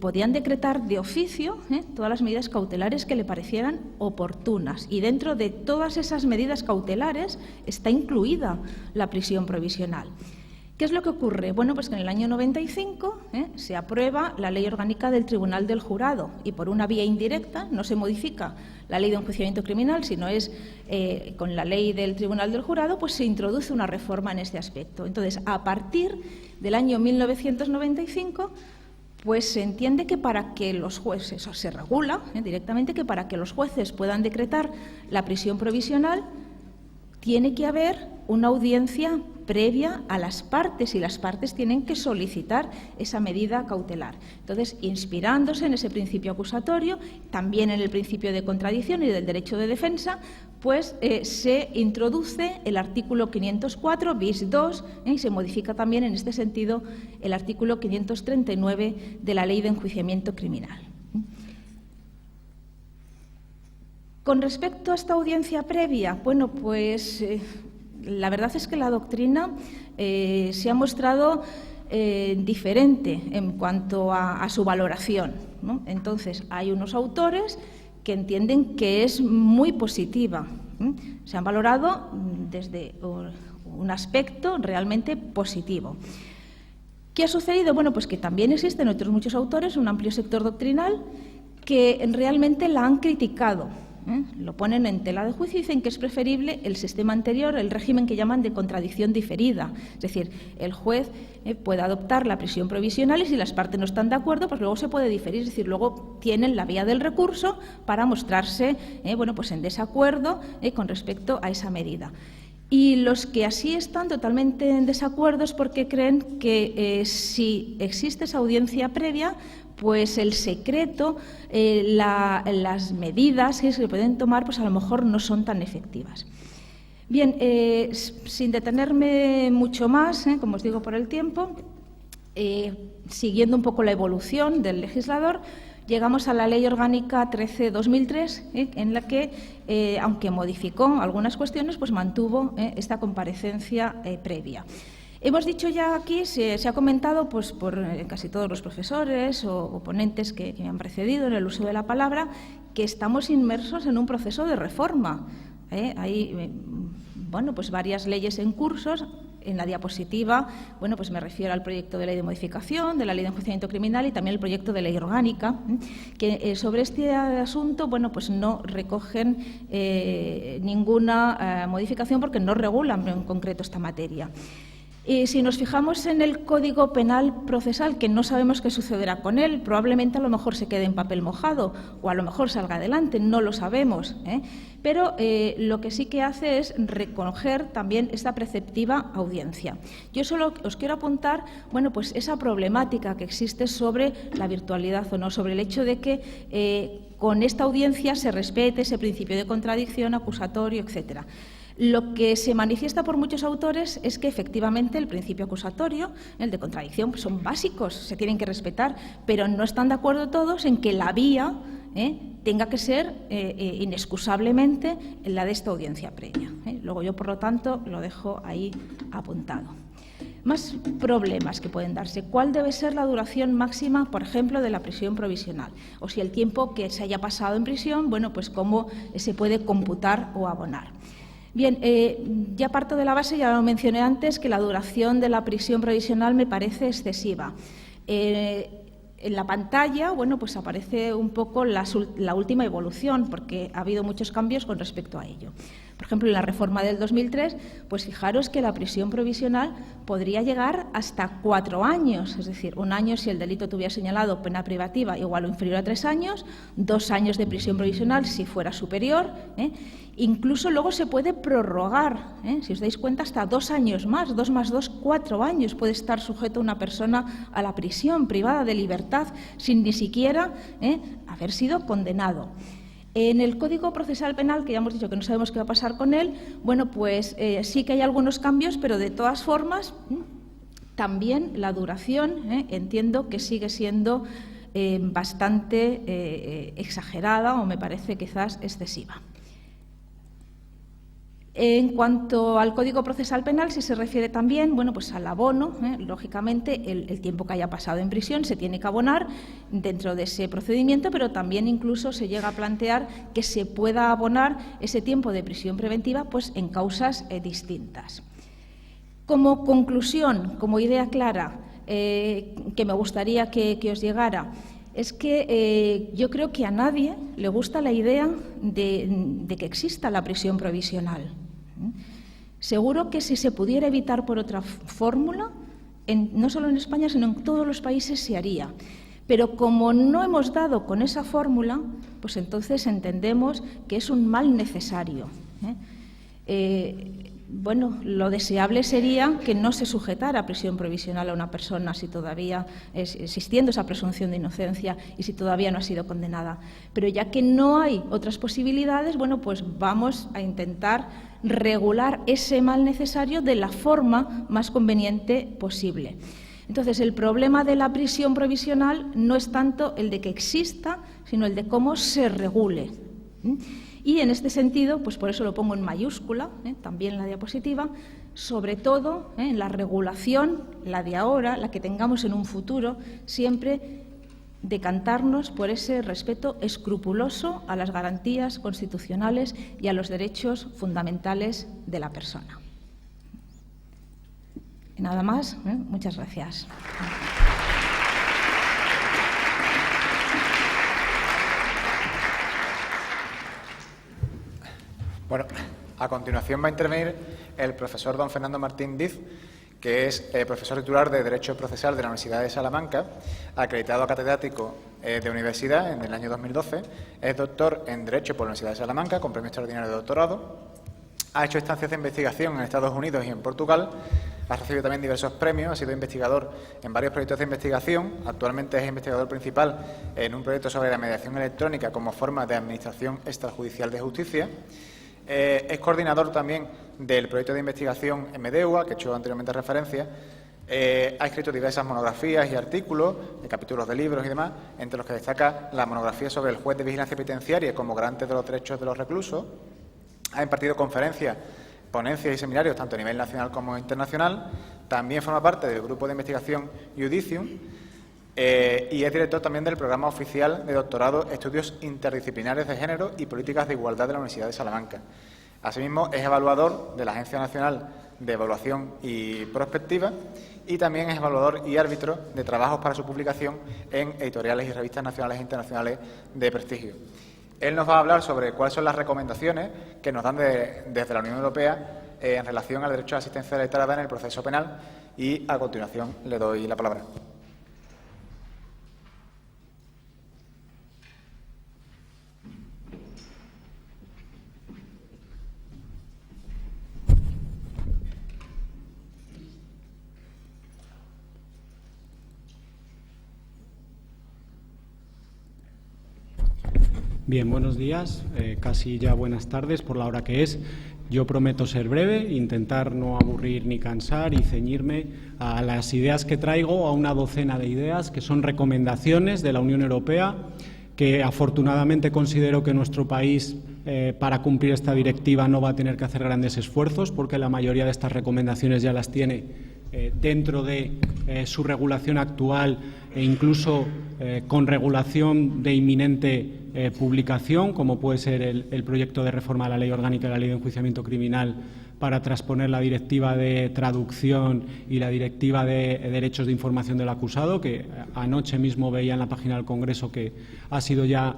podían decretar de oficio todas las medidas cautelares que le parecieran oportunas. Y dentro de todas esas medidas cautelares está incluida la prisión provisional. ¿Qué es lo que ocurre? Bueno, pues que en el año 95 se aprueba la Ley Orgánica del Tribunal del Jurado y por una vía indirecta no se modifica la Ley de Enjuiciamiento Criminal, sino es con la Ley del Tribunal del Jurado, pues se introduce una reforma en este aspecto. Entonces, a partir del año 1995, pues se entiende que para que los jueces, o se regula directamente que para que los jueces puedan decretar la prisión provisional, tiene que haber una audiencia previa a las partes y las partes tienen que solicitar esa medida cautelar. Entonces, inspirándose en ese principio acusatorio, también en el principio de contradicción y del derecho de defensa, pues se introduce el artículo 504 bis 2 y se modifica también en este sentido el artículo 539 de la Ley de Enjuiciamiento Criminal. Con respecto a esta audiencia previa, bueno, pues la verdad es que la doctrina se ha mostrado diferente en cuanto a su valoración, ¿no? Entonces, hay unos autores que entienden que es muy positiva. Se han valorado desde un aspecto realmente positivo. ¿Qué ha sucedido? Bueno, pues que también existen otros muchos autores, un amplio sector doctrinal, que realmente la han criticado. Lo ponen en tela de juicio y dicen que es preferible el sistema anterior, el régimen que llaman de contradicción diferida. Es decir, el juez puede adoptar la prisión provisional y si las partes no están de acuerdo, pues luego se puede diferir. Es decir, luego tienen la vía del recurso para mostrarse bueno, pues en desacuerdo con respecto a esa medida. Y los que así están totalmente en desacuerdo es porque creen que si existe esa audiencia previa, pues el secreto, las medidas que se pueden tomar, pues a lo mejor no son tan efectivas. Bien, sin detenerme mucho más, como os digo por el tiempo, siguiendo un poco la evolución del legislador, llegamos a la Ley Orgánica 13/2003, en la que, aunque modificó algunas cuestiones, pues mantuvo esta comparecencia previa. Hemos dicho ya aquí, se ha comentado pues, por casi todos los profesores o ponentes que me han precedido en el uso de la palabra, que estamos inmersos en un proceso de reforma. Hay bueno, pues varias leyes en cursos. En la diapositiva, bueno, pues me refiero al proyecto de ley de modificación, de la ley de enjuiciamiento criminal y también el proyecto de ley orgánica, que sobre este asunto, bueno, pues no recogen ninguna modificación porque no regulan en concreto esta materia. Y si nos fijamos en el Código Penal Procesal, que no sabemos qué sucederá con él, probablemente a lo mejor se quede en papel mojado o a lo mejor salga adelante, no lo sabemos, pero lo que sí que hace es recoger también esta preceptiva audiencia. Yo solo os quiero apuntar, bueno, pues esa problemática que existe sobre la virtualidad o no, sobre el hecho de que con esta audiencia se respete ese principio de contradicción, acusatorio, etcétera. Lo que se manifiesta por muchos autores es que efectivamente el principio acusatorio, el de contradicción, pues son básicos, se tienen que respetar, pero no están de acuerdo todos en que la vía tenga que ser inexcusablemente la de esta audiencia previa. Luego yo, por lo tanto, lo dejo ahí apuntado. Más problemas que pueden darse. ¿Cuál debe ser la duración máxima, por ejemplo, de la prisión provisional? O si el tiempo que se haya pasado en prisión, bueno, pues cómo se puede computar o abonar. Bien, ya parto de la base, ya lo mencioné antes, que la duración de la prisión provisional me parece excesiva. En la pantalla, bueno, pues aparece un poco la última evolución, porque ha habido muchos cambios con respecto a ello. Por ejemplo, en la reforma del 2003, pues fijaros que la prisión provisional podría llegar hasta 4 años, es decir, 1 año si el delito tuviera señalado pena privativa igual o inferior a 3 años, 2 años de prisión provisional si fuera superior, incluso luego se puede prorrogar, si os dais cuenta, hasta 2 años más, 2 más 2, 4 años puede estar sujeto una persona a la prisión privada de libertad sin ni siquiera haber sido condenado. En el Código Procesal Penal, que ya hemos dicho que no sabemos qué va a pasar con él, bueno, pues sí que hay algunos cambios, pero de todas formas también la duración entiendo que sigue siendo bastante exagerada o me parece quizás excesiva. En cuanto al Código Procesal Penal, si se refiere también, bueno, pues al abono, lógicamente el tiempo que haya pasado en prisión se tiene que abonar dentro de ese procedimiento, pero también incluso se llega a plantear que se pueda abonar ese tiempo de prisión preventiva pues en causas distintas. Como conclusión, como idea clara que me gustaría que os llegara, es que yo creo que a nadie le gusta la idea de que exista la prisión provisional. Seguro que si se pudiera evitar por otra fórmula, no solo en España, sino en todos los países se haría. Pero como no hemos dado con esa fórmula, pues entonces entendemos que es un mal necesario. Bueno, lo deseable sería que no se sujetara a prisión provisional a una persona si todavía existiendo esa presunción de inocencia y si todavía no ha sido condenada. Pero ya que no hay otras posibilidades, bueno, pues vamos a intentar regular ese mal necesario de la forma más conveniente posible. Entonces, el problema de la prisión provisional no es tanto el de que exista, sino el de cómo se regule. Y en este sentido, pues por eso lo pongo en mayúscula, también en la diapositiva, sobre todo en la regulación, la de ahora, la que tengamos en un futuro, siempre decantarnos por ese respeto escrupuloso a las garantías constitucionales y a los derechos fundamentales de la persona. Y nada más, muchas gracias.
Bueno, a continuación va a intervenir el profesor don Fernando Martín Diz, que es profesor titular de Derecho Procesal de la Universidad de Salamanca, acreditado catedrático de universidad en el año 2012, es doctor en Derecho por la Universidad de Salamanca, con premio extraordinario de doctorado, ha hecho estancias de investigación en Estados Unidos y en Portugal, ha recibido también diversos premios, ha sido investigador en varios proyectos de investigación, actualmente es investigador principal en un proyecto sobre la mediación electrónica como forma de administración extrajudicial de justicia. Es coordinador también del proyecto de investigación MDEUA, que he hecho anteriormente referencia. Ha escrito diversas monografías y artículos, capítulos de libros y demás, entre los que destaca la monografía sobre el juez de vigilancia penitenciaria como garante de los derechos de los reclusos. Ha impartido conferencias, ponencias y seminarios tanto a nivel nacional como internacional. También forma parte del grupo de investigación Judicium. Y es director también del programa oficial de doctorado Estudios Interdisciplinares de Género y Políticas de Igualdad de la Universidad de Salamanca. Asimismo, es evaluador de la Agencia Nacional de Evaluación y Prospectiva y también es evaluador y árbitro de trabajos para su publicación en editoriales y revistas nacionales e internacionales de prestigio. Él nos va a hablar sobre cuáles son las recomendaciones que nos dan desde la Unión Europea en relación al derecho a asistencia letrada en el proceso penal y, a continuación, le doy la palabra.
Bien, buenos días, casi ya buenas tardes por la hora que es. Yo prometo ser breve, intentar no aburrir ni cansar y ceñirme a las ideas que traigo, a una docena de ideas que son recomendaciones de la Unión Europea, que afortunadamente considero que nuestro país para cumplir esta directiva no va a tener que hacer grandes esfuerzos, porque la mayoría de estas recomendaciones ya las tiene dentro de su regulación actual e incluso con regulación de inminente publicación, como puede ser el proyecto de reforma de la Ley Orgánica de la Ley de Enjuiciamiento Criminal para transponer la Directiva de Traducción y la Directiva de Derechos de Información del Acusado, que anoche mismo veía en la página del Congreso que ha sido ya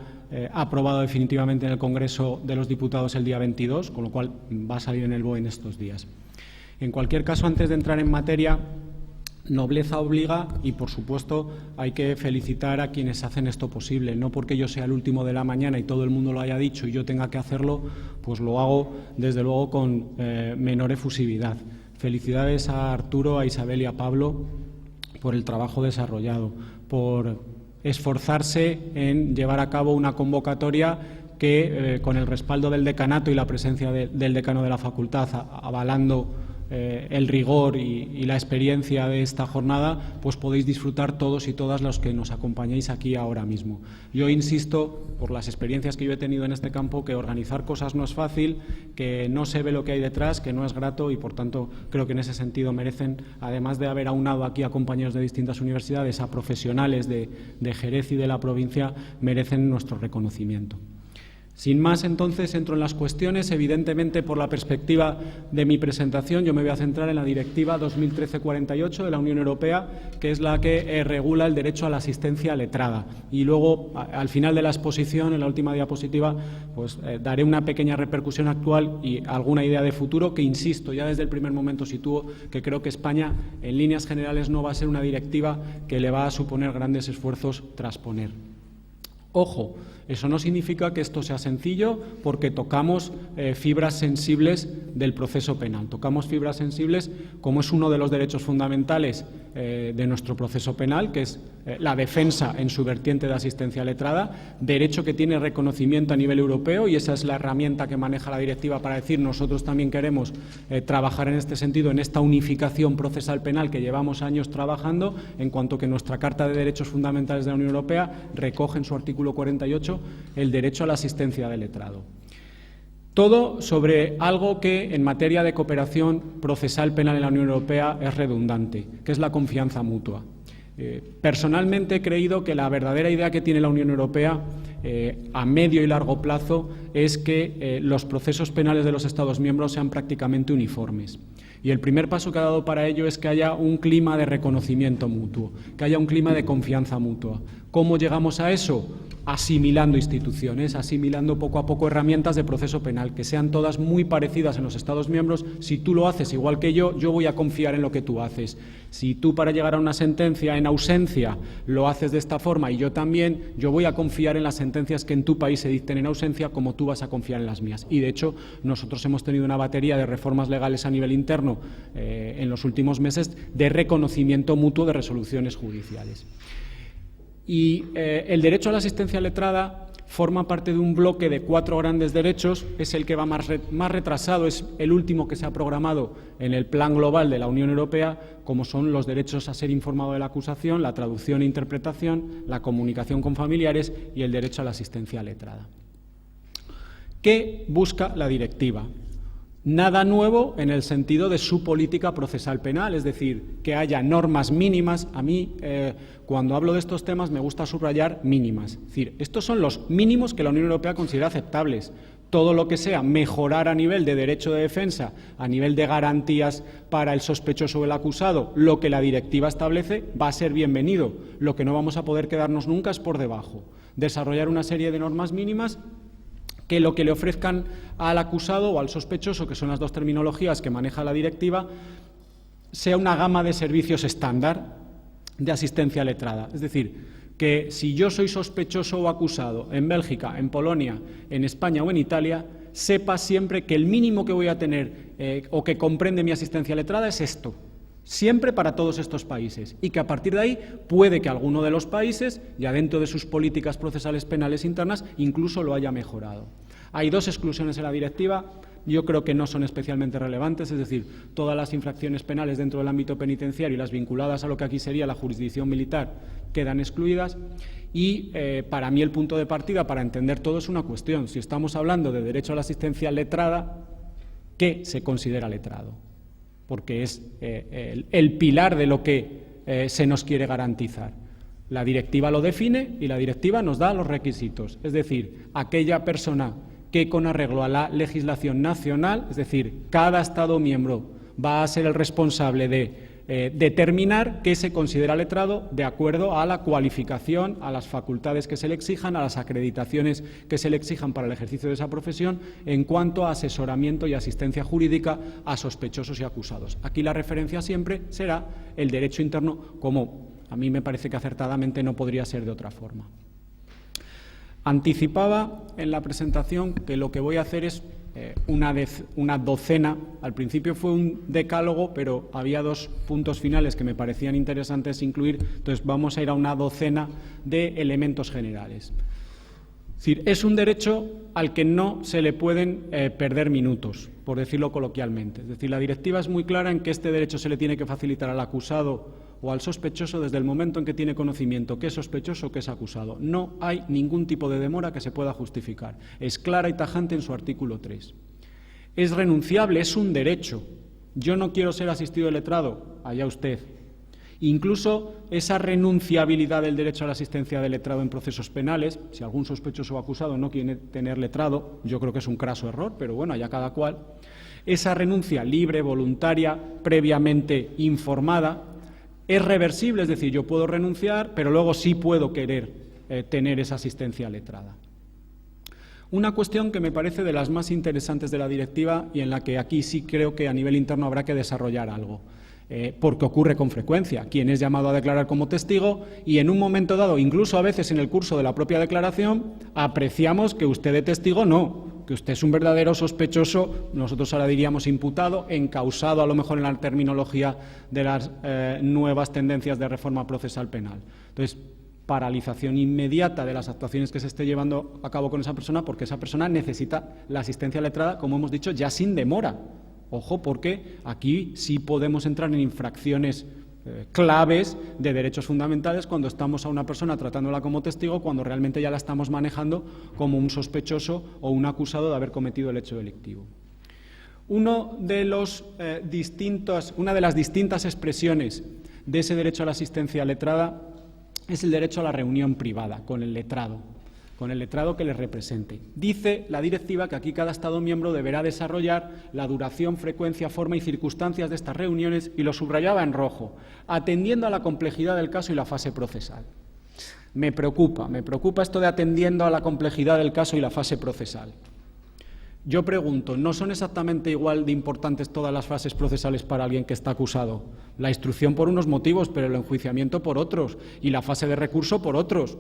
aprobado definitivamente en el Congreso de los Diputados el día 22, con lo cual va a salir en el BOE en estos días. En cualquier caso, antes de entrar en materia, nobleza obliga y, por supuesto, hay que felicitar a quienes hacen esto posible. No porque yo sea el último de la mañana y todo el mundo lo haya dicho y yo tenga que hacerlo, pues lo hago, desde luego, con menor efusividad. Felicidades a Arturo, a Isabel y a Pablo por el trabajo desarrollado, por esforzarse en llevar a cabo una convocatoria que, con el respaldo del decanato y la presencia del decano de la facultad avalando el rigor y la experiencia de esta jornada, pues podéis disfrutar todos y todas los que nos acompañéis aquí ahora mismo. Yo insisto, por las experiencias que yo he tenido en este campo, que organizar cosas no es fácil, que no se ve lo que hay detrás, que no es grato y, por tanto, creo que en ese sentido merecen, además de haber aunado aquí a compañeros de distintas universidades, a profesionales de Jerez y de la provincia, merecen nuestro reconocimiento. Sin más, entonces, entro en las cuestiones. Evidentemente, por la perspectiva de mi presentación, yo me voy a centrar en la Directiva 2013/48 de la Unión Europea, que es la que regula el derecho a la asistencia letrada. Y luego, al final de la exposición, en la última diapositiva, pues daré una pequeña repercusión actual y alguna idea de futuro que, insisto, ya desde el primer momento sitúo que creo que España, en líneas generales, no va a ser una directiva que le va a suponer grandes esfuerzos transponer. Ojo, eso no significa que esto sea sencillo porque tocamos fibras sensibles del proceso penal. Tocamos fibras sensibles como es uno de los derechos fundamentales de nuestro proceso penal, que es la defensa en su vertiente de asistencia letrada, derecho que tiene reconocimiento a nivel europeo, y esa es la herramienta que maneja la directiva para decir nosotros también queremos trabajar en este sentido, en esta unificación procesal penal que llevamos años trabajando, en cuanto que nuestra Carta de Derechos Fundamentales de la Unión Europea recoge en su artículo 48 el derecho a la asistencia de letrado. Todo sobre algo que en materia de cooperación procesal penal en la Unión Europea es redundante, que es la confianza mutua. Personalmente he creído que la verdadera idea que tiene la Unión Europea a medio y largo plazo es que los procesos penales de los Estados miembros sean prácticamente uniformes. Y el primer paso que ha dado para ello es que haya un clima de reconocimiento mutuo, que haya un clima de confianza mutua. ¿Cómo llegamos a eso? Asimilando instituciones, asimilando poco a poco herramientas de proceso penal, que sean todas muy parecidas en los Estados miembros. Si tú lo haces igual que yo voy a confiar en lo que tú haces. Si tú para llegar a una sentencia en ausencia lo haces de esta forma y yo también, yo voy a confiar en las sentencias que en tu país se dicten en ausencia como tú vas a confiar en las mías. Y de hecho, nosotros hemos tenido una batería de reformas legales a nivel interno en los últimos meses de reconocimiento mutuo de resoluciones judiciales. Y el derecho a la asistencia letrada forma parte de un bloque de 4 grandes derechos, es el que va más retrasado, es el último que se ha programado en el plan global de la Unión Europea, como son los derechos a ser informado de la acusación, la traducción e interpretación, la comunicación con familiares y el derecho a la asistencia letrada. ¿Qué busca la directiva? Nada nuevo en el sentido de su política procesal penal, es decir, que haya normas mínimas. A mí, cuando hablo de estos temas, me gusta subrayar mínimas. Es decir, estos son los mínimos que la Unión Europea considera aceptables. Todo lo que sea mejorar a nivel de derecho de defensa, a nivel de garantías para el sospechoso o el acusado, lo que la directiva establece, va a ser bienvenido. Lo que no vamos a poder quedarnos nunca es por debajo. Desarrollar una serie de normas mínimas que lo que le ofrezcan al acusado o al sospechoso, que son las dos terminologías que maneja la directiva, sea una gama de servicios estándar de asistencia letrada. Es decir, que si yo soy sospechoso o acusado en Bélgica, en Polonia, en España o en Italia, sepa siempre que el mínimo que voy a tener o que comprende mi asistencia letrada es esto. Siempre para todos estos países, y que a partir de ahí puede que alguno de los países, ya dentro de sus políticas procesales penales internas, incluso lo haya mejorado. Hay 2 exclusiones en la directiva, yo creo que no son especialmente relevantes, es decir, todas las infracciones penales dentro del ámbito penitenciario y las vinculadas a lo que aquí sería la jurisdicción militar quedan excluidas. Y para mí el punto de partida para entender todo es una cuestión: si estamos hablando de derecho a la asistencia letrada, ¿qué se considera letrado? Porque es el pilar de lo que se nos quiere garantizar. La directiva lo define y la directiva nos da los requisitos, es decir, aquella persona que con arreglo a la legislación nacional, es decir, cada Estado miembro va a ser el responsable de determinar qué se considera letrado de acuerdo a la cualificación, a las facultades que se le exijan, a las acreditaciones que se le exijan para el ejercicio de esa profesión en cuanto a asesoramiento y asistencia jurídica a sospechosos y acusados. Aquí la referencia siempre será el derecho interno, como a mí me parece que acertadamente no podría ser de otra forma. Anticipaba en la presentación que lo que voy a hacer es una docena. Al principio fue un decálogo, pero había 2 puntos finales que me parecían interesantes incluir, entonces vamos a ir a una docena de elementos generales. Es decir, es un derecho al que no se le pueden perder minutos, por decirlo coloquialmente. Es decir, la directiva es muy clara en que este derecho se le tiene que facilitar al acusado o al sospechoso desde el momento en que tiene conocimiento que es sospechoso o que es acusado. No hay ningún tipo de demora que se pueda justificar. Es clara y tajante en su artículo 3. Es renunciable, es un derecho. Yo no quiero ser asistido de letrado, allá usted. Incluso esa renunciabilidad del derecho a la asistencia de letrado en procesos penales, si algún sospechoso o acusado no quiere tener letrado, yo creo que es un craso error, pero bueno, allá cada cual. Esa renuncia libre, voluntaria, previamente informada, es reversible, es decir, yo puedo renunciar, pero luego sí puedo querer tener esa asistencia letrada. Una cuestión que me parece de las más interesantes de la directiva y en la que aquí sí creo que a nivel interno habrá que desarrollar algo. porque ocurre con frecuencia. Quien es llamado a declarar como testigo y en un momento dado, incluso a veces en el curso de la propia declaración, apreciamos que usted de testigo no, que usted es un verdadero sospechoso, nosotros ahora diríamos imputado, encausado a lo mejor en la terminología de las nuevas tendencias de reforma procesal penal. Entonces, paralización inmediata de las actuaciones que se esté llevando a cabo con esa persona, porque esa persona necesita la asistencia letrada, como hemos dicho, ya sin demora. Ojo, porque aquí sí podemos entrar en infracciones claves de derechos fundamentales cuando estamos a una persona tratándola como testigo, cuando realmente ya la estamos manejando como un sospechoso o un acusado de haber cometido el hecho delictivo. Una de las distintas expresiones de ese derecho a la asistencia letrada es el derecho a la reunión privada con el letrado que les represente. Dice la directiva que aquí cada Estado miembro deberá desarrollar la duración, frecuencia, forma y circunstancias de estas reuniones, y lo subrayaba en rojo, atendiendo a la complejidad del caso y la fase procesal. Me preocupa esto de atendiendo a la complejidad del caso y la fase procesal. Yo pregunto, ¿no son exactamente igual de importantes todas las fases procesales para alguien que está acusado? La instrucción por unos motivos, pero el enjuiciamiento por otros, y la fase de recurso por otros.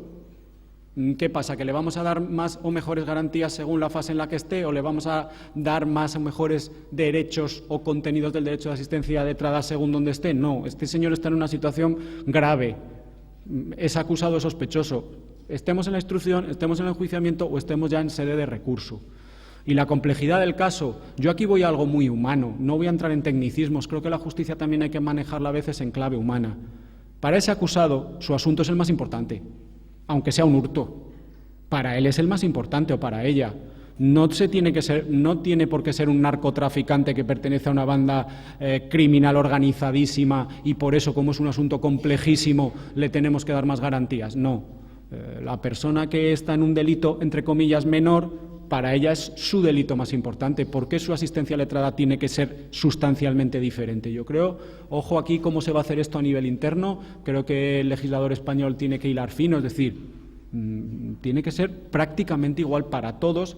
¿Qué pasa? ¿Que le vamos a dar más o mejores garantías según la fase en la que esté, o le vamos a dar más o mejores derechos o contenidos del derecho de asistencia letrada según donde esté? No, este señor está en una situación grave, es acusado o sospechoso. Estemos en la instrucción, estemos en el enjuiciamiento o estemos ya en sede de recurso. Y la complejidad del caso, yo aquí voy a algo muy humano, no voy a entrar en tecnicismos, creo que la justicia también hay que manejarla a veces en clave humana. Para ese acusado, su asunto es el más importante, aunque sea un hurto. Para él es el más importante, o para ella. No tiene por qué ser un narcotraficante que pertenece a una banda criminal organizadísima y por eso, como es un asunto complejísimo, le tenemos que dar más garantías. No. La persona que está en un delito, entre comillas, menor, para ella es su delito más importante. ¿Por qué su asistencia letrada tiene que ser sustancialmente diferente? Yo creo, ojo aquí cómo se va a hacer esto a nivel interno, creo que el legislador español tiene que hilar fino, es decir, tiene que ser prácticamente igual para todos,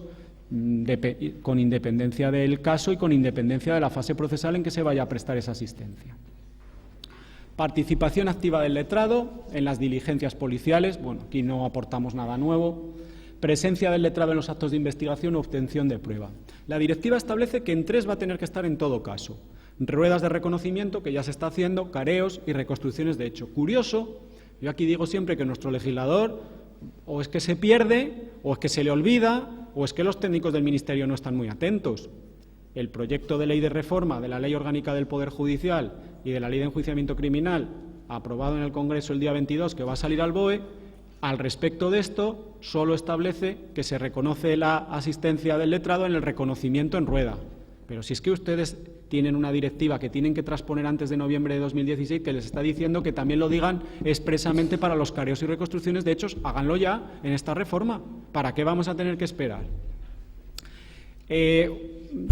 con independencia del caso y con independencia de la fase procesal en que se vaya a prestar esa asistencia. Participación activa del letrado en las diligencias policiales. Bueno, aquí no aportamos nada nuevo. Presencia del letrado en los actos de investigación o obtención de prueba. La directiva establece que en 3 va a tener que estar en todo caso. Ruedas de reconocimiento, que ya se está haciendo, careos y reconstrucciones de hecho. Curioso, yo aquí digo siempre que nuestro legislador o es que se pierde, o es que se le olvida, o es que los técnicos del Ministerio no están muy atentos. El proyecto de ley de reforma de la Ley Orgánica del Poder Judicial y de la Ley de Enjuiciamiento Criminal, aprobado en el Congreso el día 22, que va a salir al BOE, al respecto de esto, solo establece que se reconoce la asistencia del letrado en el reconocimiento en rueda. Pero si es que ustedes tienen una directiva que tienen que transponer antes de noviembre de 2016 que les está diciendo que también lo digan expresamente para los careos y reconstrucciones de hechos, háganlo ya en esta reforma. ¿Para qué vamos a tener que esperar?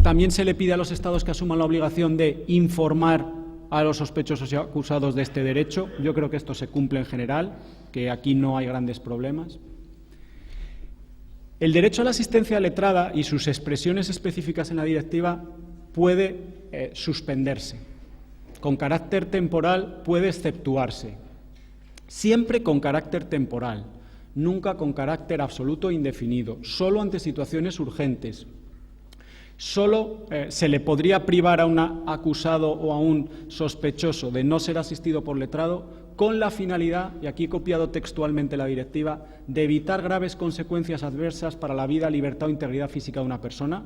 También se le pide a los Estados que asuman la obligación de informar a los sospechosos y acusados de este derecho. Yo creo que esto se cumple en general, que aquí no hay grandes problemas. El derecho a la asistencia letrada y sus expresiones específicas en la directiva puede suspenderse. Con carácter temporal puede exceptuarse. Siempre con carácter temporal, nunca con carácter absoluto e indefinido, solo ante situaciones urgentes. Solo se le podría privar a un acusado o a un sospechoso de no ser asistido por letrado con la finalidad, y aquí he copiado textualmente la directiva, de evitar graves consecuencias adversas para la vida, libertad o integridad física de una persona,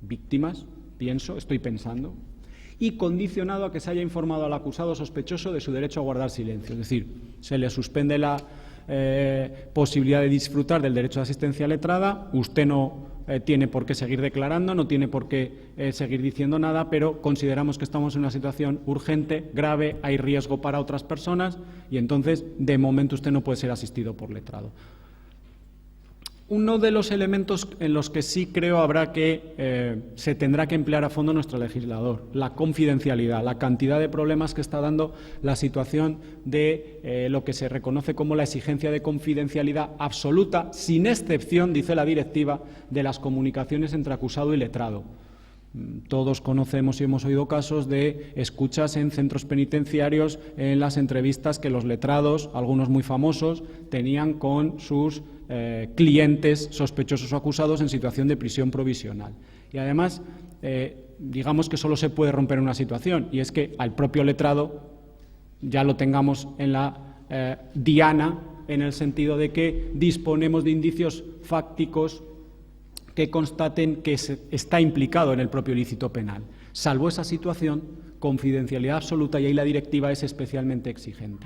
víctimas, estoy pensando, y condicionado a que se haya informado al acusado sospechoso de su derecho a guardar silencio. Es decir, se le suspende la posibilidad de disfrutar del derecho de asistencia letrada, usted no tiene por qué seguir declarando, no tiene por qué seguir diciendo nada, pero consideramos que estamos en una situación urgente, grave, hay riesgo para otras personas y entonces, de momento, usted no puede ser asistido por letrado. Uno de los elementos en los que sí creo habrá que se tendrá que emplear a fondo nuestro legislador, la confidencialidad, la cantidad de problemas que está dando la situación de lo que se reconoce como la exigencia de confidencialidad absoluta, sin excepción, dice la directiva, de las comunicaciones entre acusado y letrado. Todos conocemos y hemos oído casos de escuchas en centros penitenciarios en las entrevistas que los letrados, algunos muy famosos, tenían con sus clientes sospechosos o acusados en situación de prisión provisional. Y además, digamos que solo se puede romper una situación, y es que al propio letrado ya lo tengamos en la diana, en el sentido de que disponemos de indicios fácticos que constaten que está implicado en el propio ilícito penal. Salvo esa situación, confidencialidad absoluta, y ahí la directiva es especialmente exigente.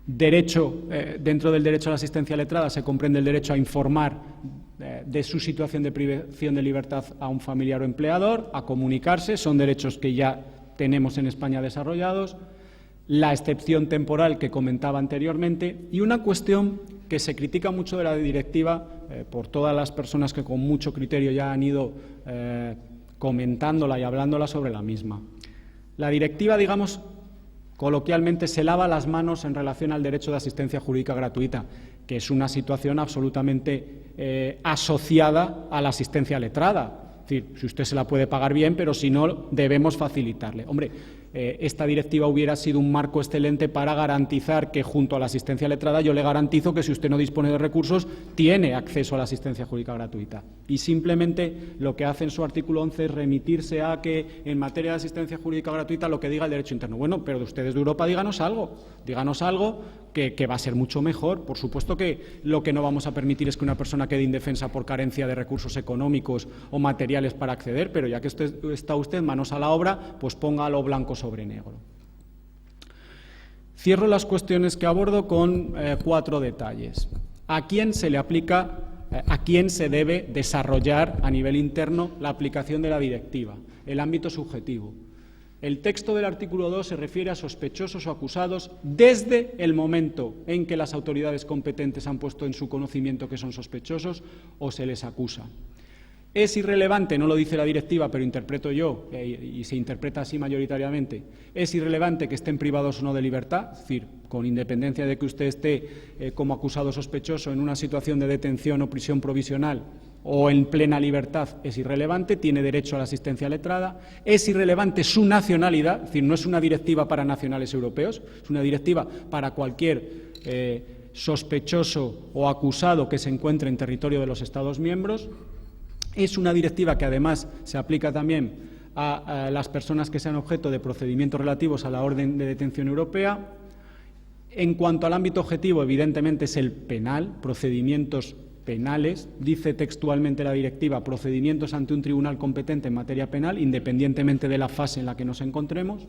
Dentro del derecho a la asistencia letrada se comprende el derecho a informar de su situación de privación de libertad a un familiar o empleador, a comunicarse, son derechos que ya tenemos en España desarrollados, la excepción temporal que comentaba anteriormente, y una cuestión que se critica mucho de la directiva por todas las personas que con mucho criterio ya han ido comentándola y hablándola sobre la misma. La directiva, digamos, coloquialmente se lava las manos en relación al derecho de asistencia jurídica gratuita, que es una situación absolutamente asociada a la asistencia letrada. Es decir, si usted se la puede pagar bien, pero si no, debemos facilitarle. Hombre, esta directiva hubiera sido un marco excelente para garantizar que, junto a la asistencia letrada, yo le garantizo que si usted no dispone de recursos, tiene acceso a la asistencia jurídica gratuita. Y simplemente lo que hace en su artículo 11 es remitirse a que, en materia de asistencia jurídica gratuita, lo que diga el derecho interno. Bueno, pero de ustedes de Europa díganos algo que va a ser mucho mejor. Por supuesto que lo que no vamos a permitir es que una persona quede indefensa por carencia de recursos económicos o materiales para acceder, pero ya que está usted manos a la obra, pues póngalo blanco sobre negro. Cierro las cuestiones que abordo con 4 detalles. ¿A quién se le aplica, a quién se debe desarrollar a nivel interno la aplicación de la directiva? El ámbito subjetivo. El texto del artículo 2 se refiere a sospechosos o acusados desde el momento en que las autoridades competentes han puesto en su conocimiento que son sospechosos o se les acusa. Es irrelevante, no lo dice la directiva, pero interpreto yo, y se interpreta así mayoritariamente, es irrelevante que estén privados o no de libertad, es decir, con independencia de que usted esté como acusado sospechoso en una situación de detención o prisión provisional o en plena libertad, es irrelevante, tiene derecho a la asistencia letrada. Es irrelevante su nacionalidad, es decir, no es una directiva para nacionales europeos, es una directiva para cualquier sospechoso o acusado que se encuentre en territorio de los Estados miembros. Es una directiva que además se aplica también a las personas que sean objeto de procedimientos relativos a la orden de detención europea. En cuanto al ámbito objetivo, evidentemente es el penal, procedimientos penales. Dice textualmente la directiva: procedimientos ante un tribunal competente en materia penal, independientemente de la fase en la que nos encontremos,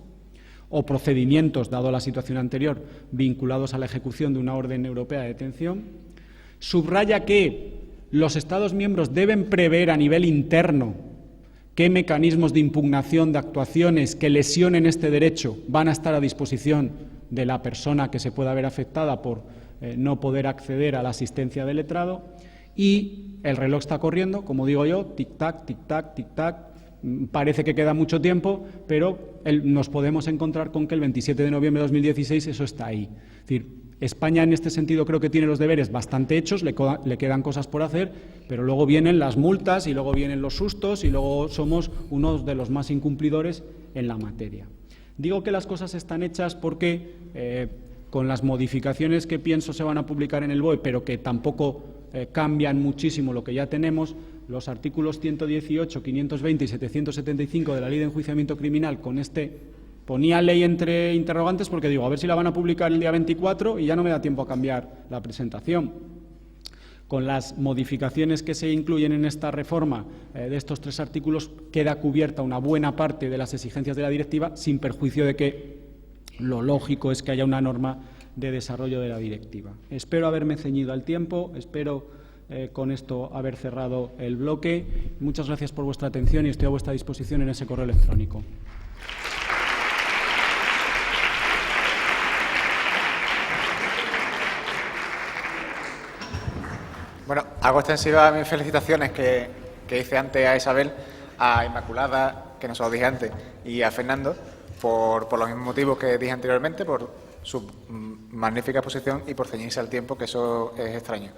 o procedimientos, dado la situación anterior, vinculados a la ejecución de una orden europea de detención. Subraya que los Estados miembros deben prever a nivel interno qué mecanismos de impugnación de actuaciones que lesionen este derecho van a estar a disposición de la persona que se pueda ver afectada por no poder acceder a la asistencia del letrado. Y el reloj está corriendo, como digo yo, tic-tac, tic-tac, tic-tac. Parece que queda mucho tiempo, pero nos podemos encontrar con que el 27 de noviembre de 2016 eso está ahí. Es decir, España en este sentido creo que tiene los deberes bastante hechos, le quedan cosas por hacer, pero luego vienen las multas y luego vienen los sustos y luego somos uno de los más incumplidores en la materia. Digo que las cosas están hechas porque con las modificaciones que pienso se van a publicar en el BOE, pero que tampoco cambian muchísimo lo que ya tenemos, los artículos 118, 520 y 775 de la Ley de Enjuiciamiento Criminal, ponía ley entre interrogantes porque digo, a ver si la van a publicar el día 24 y ya no me da tiempo a cambiar la presentación. Con las modificaciones que se incluyen en esta reforma de estos 3 artículos, queda cubierta una buena parte de las exigencias de la directiva, sin perjuicio de que lo lógico es que haya una norma de desarrollo de la directiva. Espero haberme ceñido al tiempo, espero con esto haber cerrado el bloque. Muchas gracias por vuestra atención y estoy a vuestra disposición en ese correo electrónico.
Bueno, hago extensivas mis felicitaciones que hice antes a Isabel, a Inmaculada, que no se lo dije antes, y a Fernando, por los mismos motivos que dije anteriormente, por su magnífica exposición y por ceñirse al tiempo, que eso es extraño.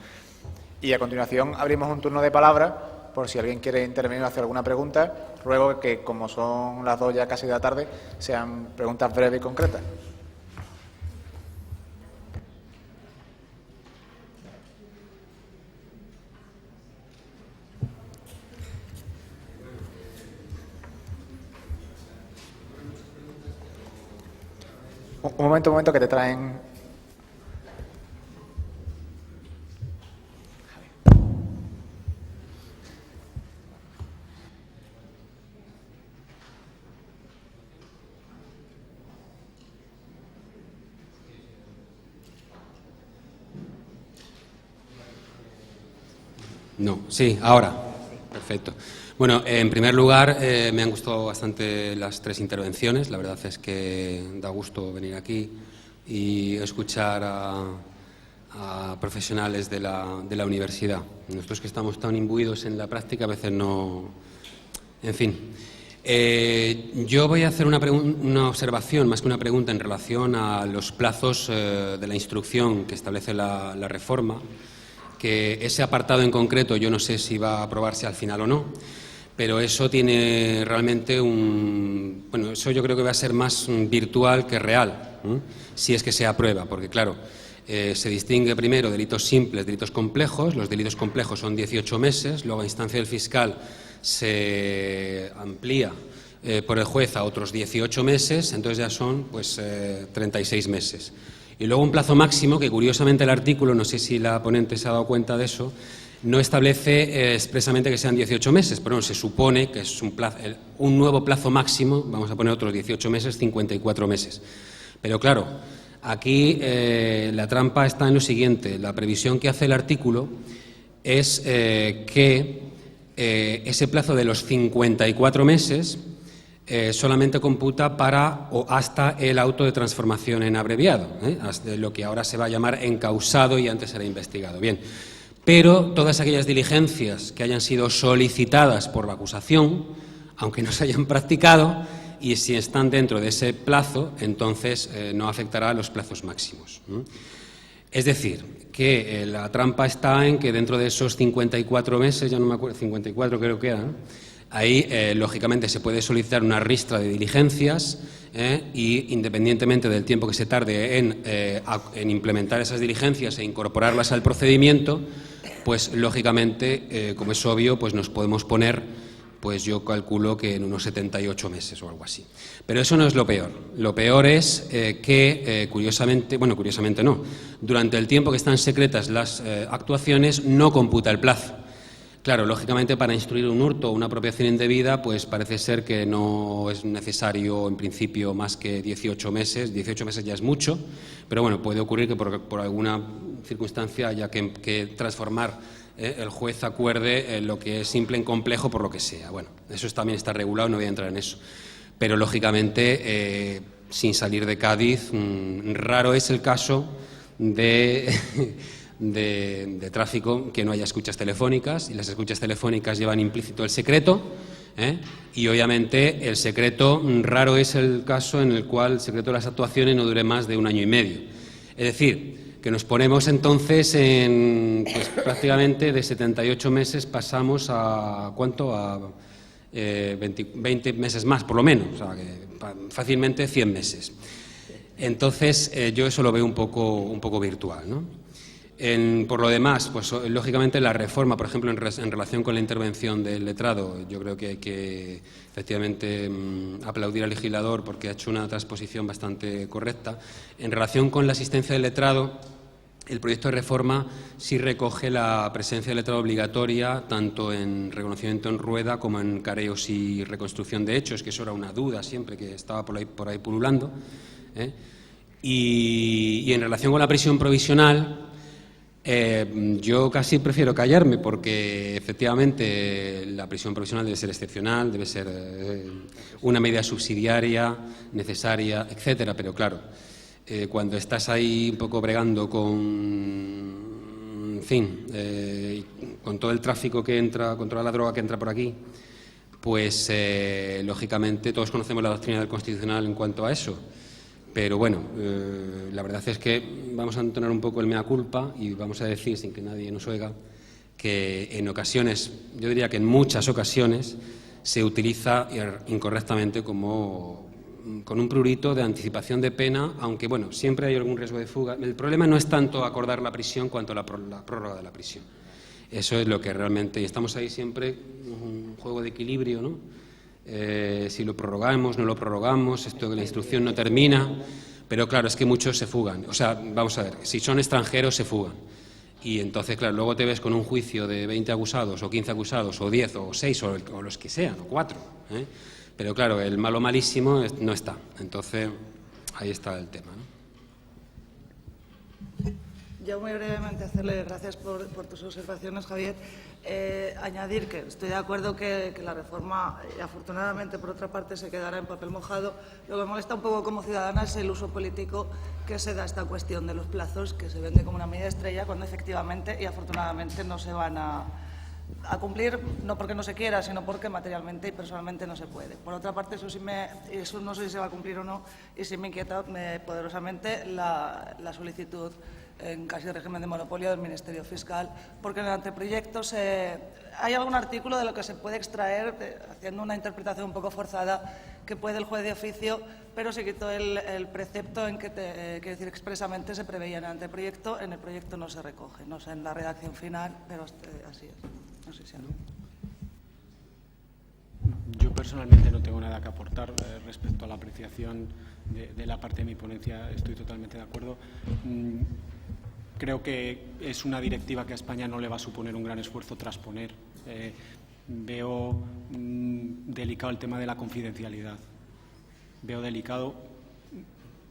Y a continuación abrimos un turno de palabra por si alguien quiere intervenir o hacer alguna pregunta. Ruego que, como son las 2 ya casi de la tarde, sean preguntas breves y concretas. Un momento, que te traen.
No, sí, ahora. Perfecto. Bueno, en primer lugar, me han gustado bastante las 3 intervenciones. La verdad es que da gusto venir aquí y escuchar a profesionales de la universidad. Nosotros que estamos tan imbuidos en la práctica, a veces no... En fin. Yo voy a hacer una observación, más que una pregunta, en relación a los plazos de la instrucción que establece la reforma, que ese apartado en concreto yo no sé si va a aprobarse al final o no, pero eso tiene realmente bueno, eso yo creo que va a ser más virtual que real, si es que se aprueba, porque claro, se distingue primero delitos simples, delitos complejos. Los delitos complejos son 18 meses, luego a instancia del fiscal se amplía por el juez a otros 18 meses, entonces ya son pues 36 meses. Y luego un plazo máximo que, curiosamente, el artículo, no sé si la ponente se ha dado cuenta de eso, no establece expresamente que sean 18 meses, pero se supone que es un nuevo plazo máximo, vamos a poner otros 18 meses, 54 meses. Pero claro, aquí la trampa está en lo siguiente. La previsión que hace el artículo es que ese plazo de los 54 meses solamente computa para o hasta el auto de transformación en abreviado, hasta lo que ahora se va a llamar encausado y antes era investigado. Bien, pero todas aquellas diligencias que hayan sido solicitadas por la acusación, aunque no se hayan practicado, y si están dentro de ese plazo, entonces no afectará a los plazos máximos. Es decir, que la trampa está en que dentro de esos 54 meses, ya no me acuerdo, 54 creo que eran, ahí, lógicamente, se puede solicitar una ristra de diligencias y, independientemente del tiempo que se tarde en implementar esas diligencias e incorporarlas al procedimiento, pues, lógicamente, como es obvio, pues nos podemos poner, pues yo calculo que en unos 78 meses o algo así. Pero eso no es lo peor. Lo peor es que, curiosamente no, durante el tiempo que están secretas las actuaciones no computa el plazo. Claro, lógicamente, para instruir un hurto o una apropiación indebida, pues parece ser que no es necesario, en principio, más que 18 meses. 18 meses ya es mucho, pero bueno, puede ocurrir que por alguna circunstancia haya que transformar, el juez acuerde lo que es simple en complejo por lo que sea. Bueno, eso también está regulado, no voy a entrar en eso. Pero, lógicamente, sin salir de Cádiz, raro es el caso de tráfico que no haya escuchas telefónicas, y las escuchas telefónicas llevan implícito el secreto, y obviamente el secreto, raro es el caso en el cual el secreto de las actuaciones no dure más de 1 año y medio. Es decir, que nos ponemos entonces en, pues, prácticamente de 78 meses pasamos a ¿cuánto? A 20 meses más, por lo menos, o sea, que fácilmente 100 meses. Entonces, yo eso lo veo un poco virtual, ¿no? Por lo demás, pues lógicamente la reforma, por ejemplo, en relación con la intervención del letrado, yo creo que hay que efectivamente aplaudir al legislador porque ha hecho una transposición bastante correcta. En relación con la asistencia del letrado, el proyecto de reforma sí recoge la presencia del letrado obligatoria tanto en reconocimiento en rueda como en careos y reconstrucción de hechos, que eso era una duda siempre que estaba por ahí pululando, y en relación con la prisión provisional, yo casi prefiero callarme porque efectivamente la prisión provisional debe ser excepcional, debe ser una medida subsidiaria, necesaria, etcétera, pero claro, cuando estás ahí un poco bregando con, en fin, con todo el tráfico que entra, con toda la droga que entra por aquí, pues lógicamente todos conocemos la doctrina del Constitucional en cuanto a eso. Pero bueno, la verdad es que vamos a entonar un poco el mea culpa y vamos a decir, sin que nadie nos oiga, que en ocasiones, yo diría que en muchas ocasiones, se utiliza incorrectamente como con un prurito de anticipación de pena, aunque bueno, siempre hay algún riesgo de fuga. El problema no es tanto acordar la prisión cuanto la prórroga de la prisión. Eso es lo que realmente, y estamos ahí siempre, un juego de equilibrio, ¿no? Si lo prorrogamos, no lo prorrogamos, esto que la instrucción no termina, pero claro, es que muchos se fugan. O sea, vamos a ver, si son extranjeros se fugan. Y entonces, claro, luego te ves con un juicio de 20 acusados, o 15 acusados, o 10, o 6, o los que sean, o 4, ¿eh? Pero claro, el malo malísimo no está. Entonces, ahí está el tema, ¿no?
Yo muy brevemente hacerle gracias por tus observaciones, Javier. Añadir que estoy de acuerdo que la reforma, afortunadamente, por otra parte, se quedará en papel mojado. Lo que me molesta un poco como ciudadana es el uso político que se da a esta cuestión de los plazos, que se vende como una medida estrella, cuando efectivamente y afortunadamente no se van a cumplir, no porque no se quiera, sino porque materialmente y personalmente no se puede. Por otra parte, eso no sé si se va a cumplir o no, y sí me inquieta poderosamente la solicitud en casi régimen de monopolio del Ministerio Fiscal, porque en el anteproyecto hay algún artículo de lo que se puede extraer, haciendo una interpretación un poco forzada, que puede el juez de oficio, pero se quitó el precepto en que, quiero decir, expresamente se preveía en el anteproyecto. En el proyecto no se recoge, no sé en la redacción final, pero así es. No sé si algo.
Yo personalmente no tengo nada que aportar respecto a la apreciación de la parte de mi ponencia. Estoy totalmente de acuerdo. Creo que es una directiva que a España no le va a suponer un gran esfuerzo transponer. Veo delicado el tema de la confidencialidad. Veo delicado.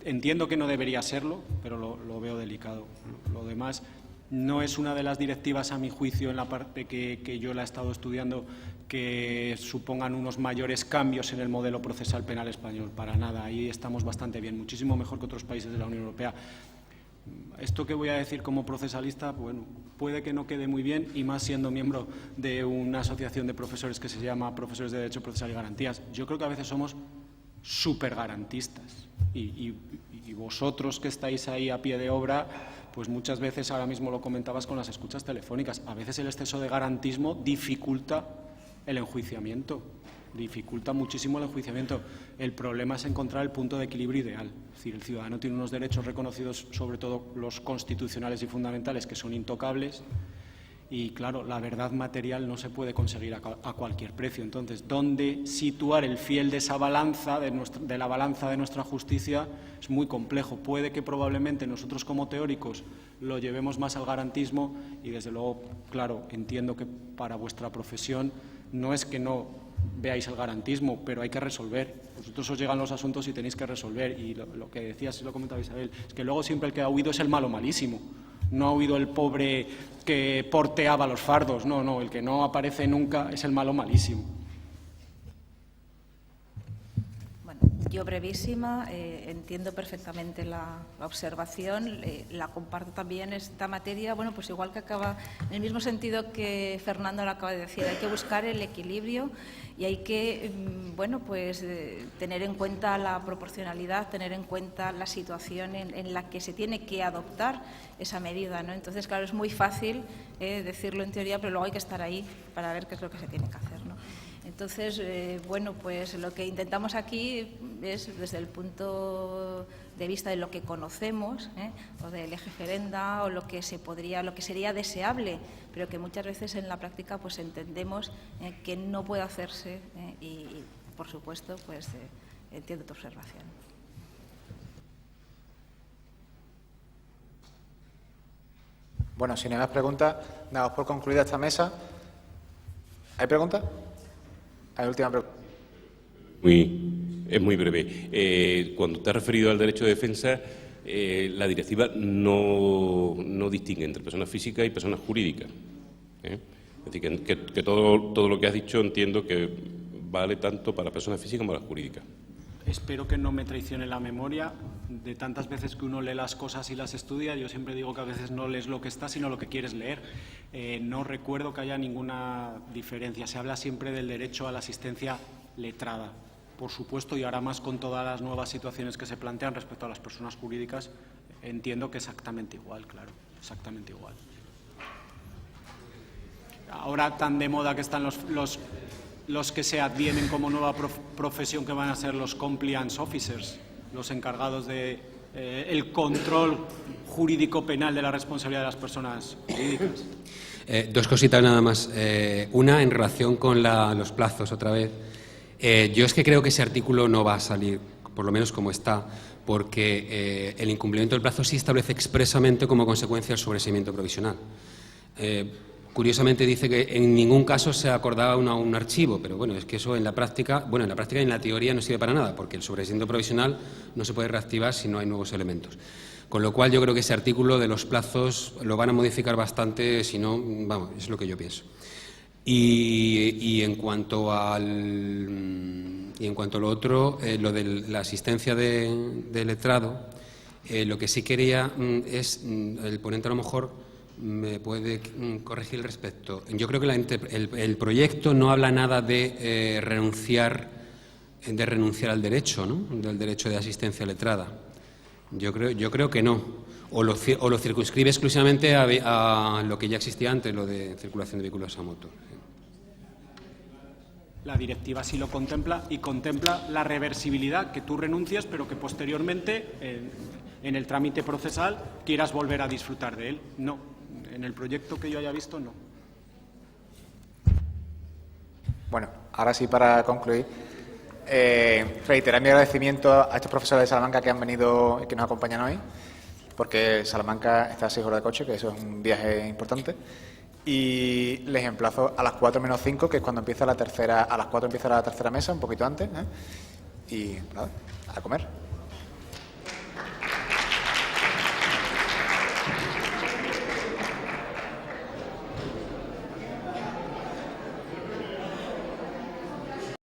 Entiendo que no debería serlo, pero lo veo delicado. Lo demás no es una de las directivas, a mi juicio, en la parte que yo la he estado estudiando, que supongan unos mayores cambios en el modelo procesal penal español. Para nada. Ahí estamos bastante bien, muchísimo mejor que otros países de la Unión Europea. Esto que voy a decir como procesalista, bueno, puede que no quede muy bien, y más siendo miembro de una asociación de profesores que se llama Profesores de Derecho Procesal y Garantías. Yo creo que a veces somos súper garantistas y vosotros que estáis ahí a pie de obra, pues muchas veces, ahora mismo lo comentabas con las escuchas telefónicas, a veces el exceso de garantismo dificulta el enjuiciamiento. Dificulta muchísimo el enjuiciamiento. El problema es encontrar el punto de equilibrio ideal. Es decir, el ciudadano tiene unos derechos reconocidos, sobre todo los constitucionales y fundamentales, que son intocables, y claro, la verdad material no se puede conseguir a cualquier precio. Entonces, ¿dónde situar el fiel de esa balanza, de la balanza de nuestra justicia? Es muy complejo. Puede que probablemente nosotros como teóricos lo llevemos más al garantismo, y desde luego, claro, entiendo que para vuestra profesión no es que no veáis el garantismo, pero hay que resolver. Vosotros os llegan los asuntos y tenéis que resolver. Y lo que decías, y lo comentaba Isabel, es que luego siempre el que ha huido es el malo malísimo. No ha huido el pobre que porteaba los fardos. No, el que no aparece nunca es el malo malísimo.
Bueno, yo brevísima, entiendo perfectamente la observación, la comparto también esta materia. Bueno, pues igual que acaba, en el mismo sentido que Fernando lo acaba de decir, hay que buscar el equilibrio y hay que, bueno, pues tener en cuenta la proporcionalidad, tener en cuenta la situación en la que se tiene que adoptar esa medida, ¿no? Entonces, claro, es muy fácil decirlo en teoría, pero luego hay que estar ahí para ver qué es lo que se tiene que hacer, ¿no? Entonces, bueno, pues lo que intentamos aquí es, desde el punto de vista de lo que conocemos, o del eje Ferenda, o lo que sería deseable, pero que muchas veces en la práctica pues entendemos que no puede hacerse, y por supuesto, pues entiendo tu observación.
Bueno, si no hay más preguntas, damos por concluida esta mesa. ¿Hay preguntas? Hay última pregunta.
Es muy breve. Cuando te has referido al derecho de defensa, la directiva no distingue entre personas físicas y personas jurídicas. Es decir, que todo lo que has dicho entiendo que vale tanto para personas físicas como para las jurídicas.
Espero que no me traicione la memoria. De tantas veces que uno lee las cosas y las estudia, yo siempre digo que a veces no lees lo que está, sino lo que quieres leer. No recuerdo que haya ninguna diferencia. Se habla siempre del derecho a la asistencia letrada, por supuesto, y ahora más con todas las nuevas situaciones que se plantean respecto a las personas jurídicas, entiendo que exactamente igual, claro, exactamente igual. ahora tan de moda que están los que se advienen como nueva profesión, que van a ser los compliance officers, los encargados de el control jurídico penal de la responsabilidad de las personas jurídicas.
Dos cositas nada más. Una, en relación con los plazos, otra vez. Yo es que creo que ese artículo no va a salir, por lo menos como está, porque el incumplimiento del plazo sí establece expresamente como consecuencia el sobreseimiento provisional. Curiosamente dice que en ningún caso se acordaba un archivo, pero bueno, es que eso en la práctica, y en la teoría no sirve para nada, porque el sobreseimiento provisional no se puede reactivar si no hay nuevos elementos. Con lo cual yo creo que ese artículo de los plazos lo van a modificar bastante, si no, vamos, es lo que yo pienso. Y en cuanto a lo otro, lo de la asistencia de letrado, lo que sí quería es, el ponente a lo mejor me puede corregir al respecto. Yo creo que el proyecto no habla nada de renunciar al derecho, ¿no? Del derecho de asistencia letrada. Yo creo que no. O lo circunscribe exclusivamente a lo que ya existía antes, lo de circulación de vehículos a motor.
La directiva sí lo contempla, y contempla la reversibilidad, que tú renuncias, pero que posteriormente, en el trámite procesal, quieras volver a disfrutar de él. No, en el proyecto que yo haya visto, no.
Bueno, ahora sí, para concluir, reiterar mi agradecimiento a estos profesores de Salamanca que han venido y que nos acompañan hoy, porque Salamanca está a 6 horas de coche, que eso es un viaje importante. Y les emplazo a las 4 menos 5, que es cuando empieza la tercera, a las 4 empieza la tercera mesa, un poquito antes, y nada, a comer.